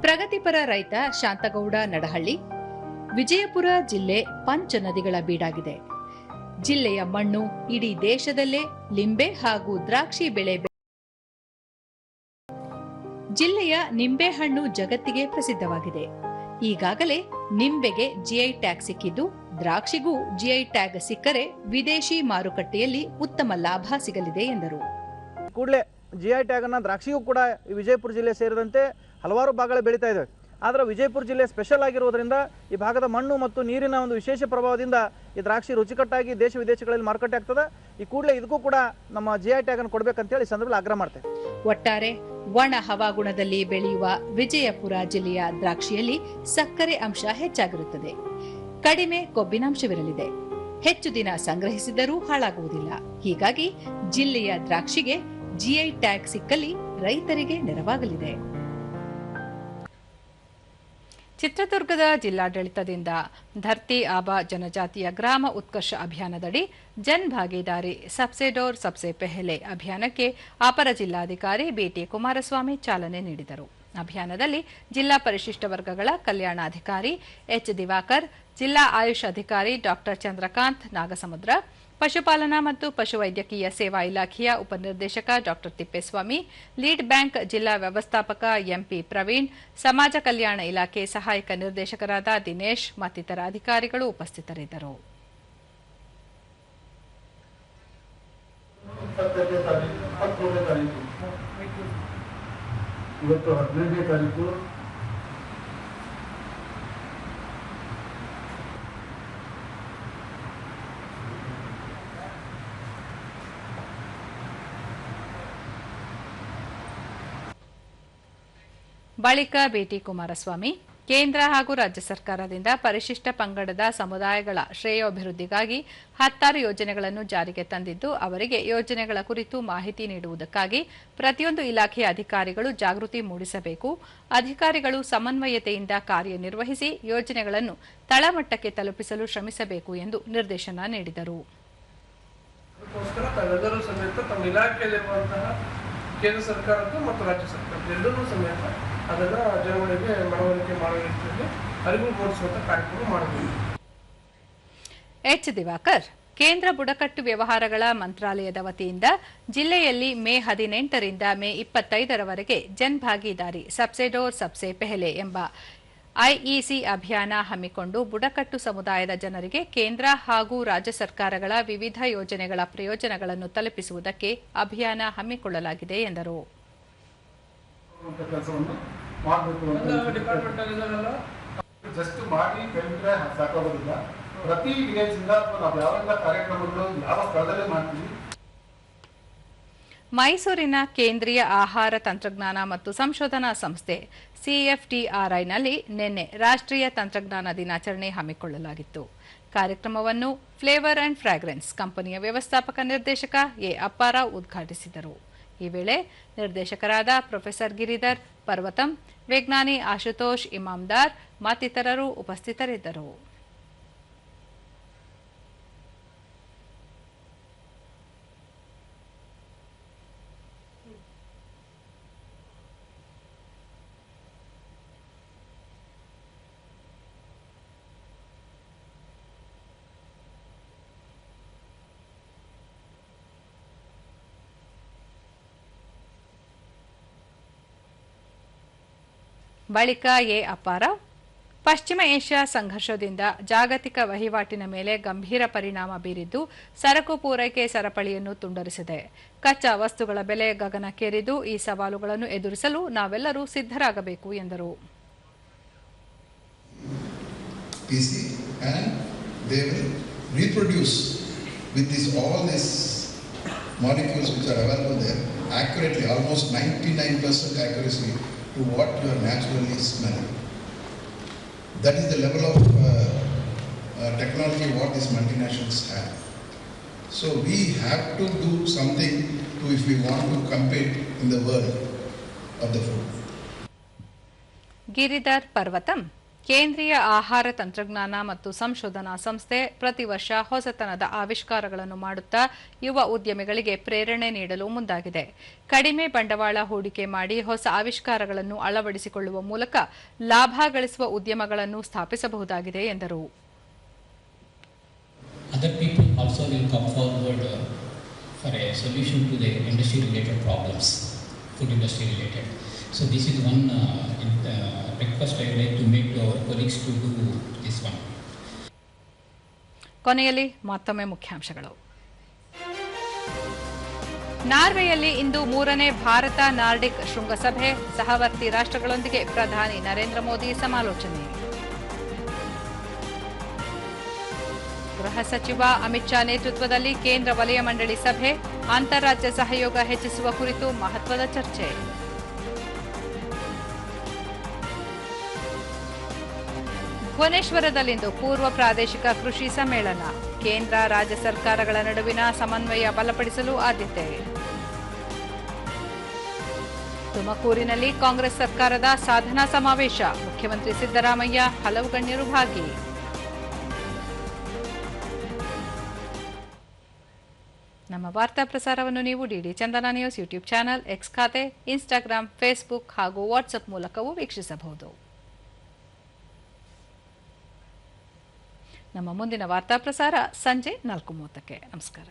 ಪ್ರಗತಿಪರ ರೈತ ಶಾಂತಗೌಡ ನಡಹಳ್ಳಿ, ವಿಜಯಪುರ ಜಿಲ್ಲೆ ಪಂಚ ನದಿಗಳ ಬೀಡಾಗಿದೆ. ಜಿಲ್ಲೆಯ ಮಣ್ಣು ಇಡೀ ದೇಶದಲ್ಲೇ ಲಿಂಬೆ ಹಾಗೂ ದ್ರಾಕ್ಷಿ ಬೆಳೆ ಜಿಲ್ಲೆಯ ನಿಂಬೆಹಣ್ಣು ಜಗತ್ತಿಗೆ ಪ್ರಸಿದ್ಧವಾಗಿದೆ. ಈಗಾಗಲೇ ನಿಂಬೆಗೆ ಜಿಐ ಟ್ಯಾಗ್ ಸಿಕ್ಕಿದ್ದು, ದ್ರಾಕ್ಷಿಗೂ ಜಿಐ ಟ್ಯಾಗ್ ಸಿಕ್ಕರೆ ವಿದೇಶಿ ಮಾರುಕಟ್ಟೆಯಲ್ಲಿ ಉತ್ತಮ ಲಾಭ ಸಿಗಲಿದೆ ಎಂದರು. ಕೂಡಲೇ ಜಿಐ ಟ್ಯಾಗ್ ಅನ್ನು ದ್ರಾಕ್ಷಿಗೂ ಕೂಡ ವಿಜಯಪುರ ಜಿಲ್ಲೆ ಸೇರಿದಂತೆ ಹಲವಾರು ಭಾಗಗಳು ಬೆಳೀತಾ ಇದ್ದಾವೆ. ಆದರೆ ವಿಜಯಪುರ ಜಿಲ್ಲೆ ಸ್ಪೆಷಲ್ ಆಗಿರುವುದರಿಂದ ಈ ಭಾಗದ ಮಣ್ಣು ಮತ್ತು ನೀರಿನ ಒಂದು ವಿಶೇಷ ಪ್ರಭಾವದಿಂದ ಈ ದ್ರಾಕ್ಷಿ ರುಚಿಕಟ್ಟಾಗಿ ದೇಶ ವಿದೇಶಗಳಲ್ಲಿ ಮಾರುಕಟ್ಟೆ ಆಗ್ತದೆ. ಈ ಕೂಡಲೇ ಇದಕ್ಕೂ ಕೂಡ ನಮ್ಮ ಜಿಐ ಟ್ಯಾಗ್ ಅನ್ನು ಕೊಡಬೇಕಂತೇಳಿ ಸಂದರ್ಭದಲ್ಲಿ ಆಗ್ರಹ ಮಾಡ್ತೇವೆ. ಒಟ್ಟಾರೆ ಒಣ ಹವಾಗುಣದಲ್ಲಿ ಬೆಳೆಯುವ ವಿಜಯಪುರ ಜಿಲ್ಲೆಯ ದ್ರಾಕ್ಷಿಯಲ್ಲಿ ಸಕ್ಕರೆ ಅಂಶ ಹೆಚ್ಚಾಗಿರುತ್ತದೆ, ಕಡಿಮೆ ಕೊಬ್ಬಿನಾಂಶವಿರಲಿದೆ. ಹೆಚ್ಚು ದಿನ ಸಂಗ್ರಹಿಸಿದರೂ ಹಾಳಾಗುವುದಿಲ್ಲ. ಹೀಗಾಗಿ ಜಿಲ್ಲೆಯ ದ್ರಾಕ್ಷಿಗೆ ಜಿಐ ಟ್ಯಾಗ್ ಸಿಕ್ಕಲ್ಲಿ ರೈತರಿಗೆ ನೆರವಾಗಲಿದೆ. ಚಿತ್ರದುರ್ಗದ ಜಿಲ್ಲಾಡಳಿತದಿಂದ ಧರ್ತಿ ಆಬಾ ಜನಜಾತಿಯ ಗ್ರಾಮ ಉತ್ಕರ್ಷ ಅಭಿಯಾನದಡಿ ಜನ್ ಭಾಗೀದಾರಿ ಸಬ್ಸೆ ಡೋರ್ ಸಬ್ಸೆ ಪೆಹಲೆ ಅಭಿಯಾನಕ್ಕೆ ಅಪರ ಜಿಲ್ಲಾಧಿಕಾರಿ ಬಿಟಿ ಕುಮಾರಸ್ವಾಮಿ ಚಾಲನೆ ನೀಡಿದರು. ಅಭಿಯಾನದಲ್ಲಿ ಜಿಲ್ಲಾ ಪರಿಶಿಷ್ಟ ವರ್ಗಗಳ ಕಲ್ಯಾಣಾಧಿಕಾರಿ ಎಚ್ ದಿವಾಕರ್, ಜಿಲ್ಲಾ ಆಯುಷ್ ಅಧಿಕಾರಿ ಡಾ ಚಂದ್ರಕಾಂತ್ ನಾಗಸಮುದ್ರ, ಪಶುಪಾಲನಾ ಮತ್ತು ಪಶುವೈದ್ಯಕೀಯ ಸೇವಾ ಇಲಾಖೆಯ ಉಪನಿರ್ದೇಶಕ ಡಾ ತಿಪ್ಪೇಸ್ವಾಮಿ, ಲೀಡ್ ಬ್ಯಾಂಕ್ ಜಿಲ್ಲಾ ವ್ಯವಸ್ಥಾಪಕ ಎಂಪಿ ಪ್ರವೀಣ್, ಸಮಾಜ ಕಲ್ಯಾಣ ಇಲಾಖೆ ಸಹಾಯಕ ನಿರ್ದೇಶಕರಾದ ದಿನೇಶ್ ಮತ್ತಿತರ ಅಧಿಕಾರಿಗಳು ಉಪಸ್ಥಿತರಿದ್ದರು. ಇವತ್ತು 15ನೇ ತಾರೀಕು ಬಳಿಕ ಬಿಟಿ ಕುಮಾರಸ್ವಾಮಿ ಕೇಂದ್ರ ಹಾಗೂ ರಾಜ್ಯ ಸರ್ಕಾರದಿಂದ ಪರಿಶಿಷ್ಟ ಪಂಗಡದ ಸಮುದಾಯಗಳ ಶ್ರೇಯೋಭಿವೃದ್ಧಿಗಾಗಿ 16 ಯೋಜನೆಗಳನ್ನು ಜಾರಿಗೆ ತಂದಿದ್ದು, ಅವರಿಗೆ ಯೋಜನೆಗಳ ಕುರಿತು ಮಾಹಿತಿ ನೀಡುವುದಕ್ಕಾಗಿ ಪ್ರತಿಯೊಂದು ಇಲಾಖೆಯ ಅಧಿಕಾರಿಗಳು ಜಾಗೃತಿ ಮೂಡಿಸಬೇಕು. ಅಧಿಕಾರಿಗಳು ಸಮನ್ವಯತೆಯಿಂದ ಕಾರ್ಯನಿರ್ವಹಿಸಿ ಯೋಜನೆಗಳನ್ನು ತಳಮಟ್ಟಕ್ಕೆ ತಲುಪಿಸಲು ಶ್ರಮಿಸಬೇಕು ಎಂದು ನಿರ್ದೇಶನ ನೀಡಿದರು. ಕೇಂದ್ರ ಸರ್ಕಾರದ್ದು ಮತ್ತು ರಾಜ್ಯ ಸರ್ಕಾರದ ಎರಡನ್ನೂ ಸಮೇತ ಅದನ್ನು ಜನಗಳಿಗೆ ಮನವರಿಕೆ ಮಾಡುವ ರೀತಿಯಲ್ಲಿ ಅರಿವು ಮೂಡಿಸುವಂತ ಕಾರ್ಯಕ್ರಮ ಮಾಡಬೇಕು. ಎಚ್ ದಿವಾಕರ್, ಕೇಂದ್ರ ಬುಡಕಟ್ಟು ವ್ಯವಹಾರಗಳ ಮಂತ್ರಾಲಯದ ವತಿಯಿಂದ ಜಿಲ್ಲೆಯಲ್ಲಿ ಮೇ 18ರಿಂದ ಮೇ 25ರವರೆಗೆ ಜನ್ ಭಾಗೀದಾರಿ ಸಬ್ಸೆ ಡೋರ್ ಸಬ್ಸೆ ಪೆಹಲೆ ಎಂಬ ಐಇಸಿ ಅಭಿಯಾನ ಹಮ್ಮಿಕೊಂಡು ಬುಡಕಟ್ಟು ಸಮುದಾಯದ ಜನರಿಗೆ ಕೇಂದ್ರ ಹಾಗೂ ರಾಜ್ಯ ಸರ್ಕಾರಗಳ ವಿವಿಧ ಯೋಜನೆಗಳ ಪ್ರಯೋಜನಗಳನ್ನು ತಲುಪಿಸುವುದಕ್ಕೆ ಅಭಿಯಾನ ಹಮ್ಮಿಕೊಳ್ಳಲಾಗಿದೆ ಎಂದರು. ಪ್ರತಿ ವಿಲೇಜ್ ಇಂದ ನಾವು ಯಾವೆಲ್ಲ ಕಾರ್ಯಕ್ರಮಗಳು ಯಾವ ಸ್ಥಳದಲ್ಲಿ ಮಾಡ್ತೀವಿ. ಮೈಸೂರಿನ ಕೇಂದ್ರೀಯ ಆಹಾರ ತಂತ್ರಜ್ಞಾನ ಮತ್ತು ಸಂಶೋಧನಾ ಸಂಸ್ಥೆ ಸಿಎಫ್ಟಿಆರ್ಐನಲ್ಲಿ ನಿನ್ನೆ ರಾಷ್ಟ್ರೀಯ ತಂತ್ರಜ್ಞಾನ ದಿನಾಚರಣೆ ಹಮ್ಮಿಕೊಳ್ಳಲಾಗಿತ್ತು. ಕಾರ್ಯಕ್ರಮವನ್ನು ಫ್ಲೇವರ್ ಅಂಡ್ ಫ್ರಾಗ್ರೆನ್ಸ್ ಕಂಪನಿಯ ವ್ಯವಸ್ಥಾಪಕ ನಿರ್ದೇಶಕ ಎ ಅಪ್ಪಾರಾವ್ ಉದ್ಘಾಟಿಸಿದರು. ಈ ವೇಳೆ ನಿರ್ದೇಶಕರಾದ ಪ್ರೊಫೆಸರ್ ಗಿರಿಧರ್ ಪರ್ವತಂ, ವಿಜ್ಞಾನಿ ಆಶುತೋಷ್ ಇಮಾಮ್ದಾರ್ ಮತ್ತಿತರರು ಉಪಸ್ಥಿತರಿದ್ದರು. ಬಳಿಕ ಎ ಅಪ್ಪಾರಾವ್, ಪಶ್ಚಿಮ ಏಷ್ಯಾ ಸಂಘರ್ಷದಿಂದ ಜಾಗತಿಕ ವಹಿವಾಟಿನ ಮೇಲೆ ಗಂಭೀರ ಪರಿಣಾಮ ಬೀರಿದ್ದು ಸರಕು ಪೂರೈಕೆ ಸರಪಳಿಯನ್ನು ತುಂಡರಿಸಿದೆ. ಕಚ್ಚಾ ವಸ್ತುಗಳ ಬೆಲೆ ಗಗನಕ್ಕೇರಿದ್ದು ಈ ಸವಾಲುಗಳನ್ನು ಎದುರಿಸಲು ನಾವೆಲ್ಲರೂ ಸಿದ್ಧರಾಗಬೇಕು ಎಂದರು. molecules which are available there accurately, almost 99% accuracy to what you are naturally smelling. That is the level of technology what these multinationals have. So we have to do something if we want to compete in the world of the food. Giridhar Parvatam ಕೇಂದ್ರೀಯ ಆಹಾರ ತಂತ್ರಜ್ಞಾನ ಮತ್ತು ಸಂಶೋಧನಾ ಸಂಸ್ಥೆ ಪ್ರತಿ ವರ್ಷ ಹೊಸತನದ ಆವಿಷ್ಕಾರಗಳನ್ನು ಮಾಡುತ್ತಾ ಯುವ ಉದ್ಯಮಿಗಳಿಗೆ ಪ್ರೇರಣೆ ನೀಡಲು ಮುಂದಾಗಿದೆ. ಕಡಿಮೆ ಬಂಡವಾಳ ಹೂಡಿಕೆ ಮಾಡಿ ಹೊಸ ಆವಿಷ್ಕಾರಗಳನ್ನು ಅಳವಡಿಸಿಕೊಳ್ಳುವ ಮೂಲಕ ಲಾಭ ಗಳಿಸುವ ಉದ್ಯಮಗಳನ್ನು ಸ್ಥಾಪಿಸಬಹುದಾಗಿದೆ ಎಂದರು. Other people also will come forward for a solution to the industry related problems, food industry related. So this is one request I would like to make to our colleagues to do this one. ಕೊನೆಯಲ್ಲಿ ಮತ್ತೊಮ್ಮೆ ಮುಖ್ಯಾಂಶಗಳು. ನಾರ್ವೆಯಲ್ಲಿ ಇಂದು 3ನೇ Bharat Nordic ಶೃಂಗಸಭೆ, ಸಹವರ್ತಿ ರಾಷ್ಟ್ರಗಳೊಂದಿಗೆ ಪ್ರಧಾನಿ ನರೇಂದ್ರ ಮೋದಿ ಸಮಾಲೋಚನೆ. ಗೃಹ ಸಚಿವ ಅಮಿತ್ ಶಾ ನೇತೃತ್ವದಲ್ಲಿ ಕೇಂದ್ರ ವಲಯ ಮಂಡಳಿ ಸಭೆ, ಅಂತಾರಾಜ್ಯ ಸಹಯೋಗ ಹೆಚ್ಚಿಸುವ ಕುರಿತು ಮಹತ್ವದ ಚರ್ಚೆ. ಭುವನೇಶ್ವರದಲ್ಲಿಂದು ಪೂರ್ವ ಪ್ರಾದೇಶಿಕ ಕೃಷಿ ಸಮ್ಮೇಳನ, ಕೇಂದ್ರ ರಾಜ್ಯ ಸರ್ಕಾರಗಳ ನಡುವಿನ ಸಮನ್ವಯ ಬಲಪಡಿಸಲು ಆದ್ಯತೆ. ತುಮಕೂರಿನಲ್ಲಿ ಕಾಂಗ್ರೆಸ್ ಸರ್ಕಾರದ ಸಾಧನಾ ಸಮಾವೇಶ, ಮುಖ್ಯಮಂತ್ರಿ ಸಿದ್ದರಾಮಯ್ಯ, ಹಲವು ಗಣ್ಯರು ಭಾಗಿ. ನಮ್ಮ ವಾರ್ತಾ ಪ್ರಸಾರವನ್ನು ನೀವು ಡಿಡಿ ಚಂದನ ನ್ಯೂಸ್ ಯೂಟ್ಯೂಬ್ ಚಾನೆಲ್, ಎಕ್ಸ್ ಖಾತೆ, ಇನ್ಸ್ಟಾಗ್ರಾಂ, ಫೇಸ್ಬುಕ್ ಹಾಗೂ ವಾಟ್ಸ್ಆಪ್ ಮೂಲಕವೂ ವೀಕ್ಷಿಸಬಹುದು. ನಮ್ಮ ಮುಂದಿನ ವಾರ್ತಾ ಪ್ರಸಾರ ಸಂಜೆ 4:30ಕ್ಕೆ. ನಮಸ್ಕಾರ.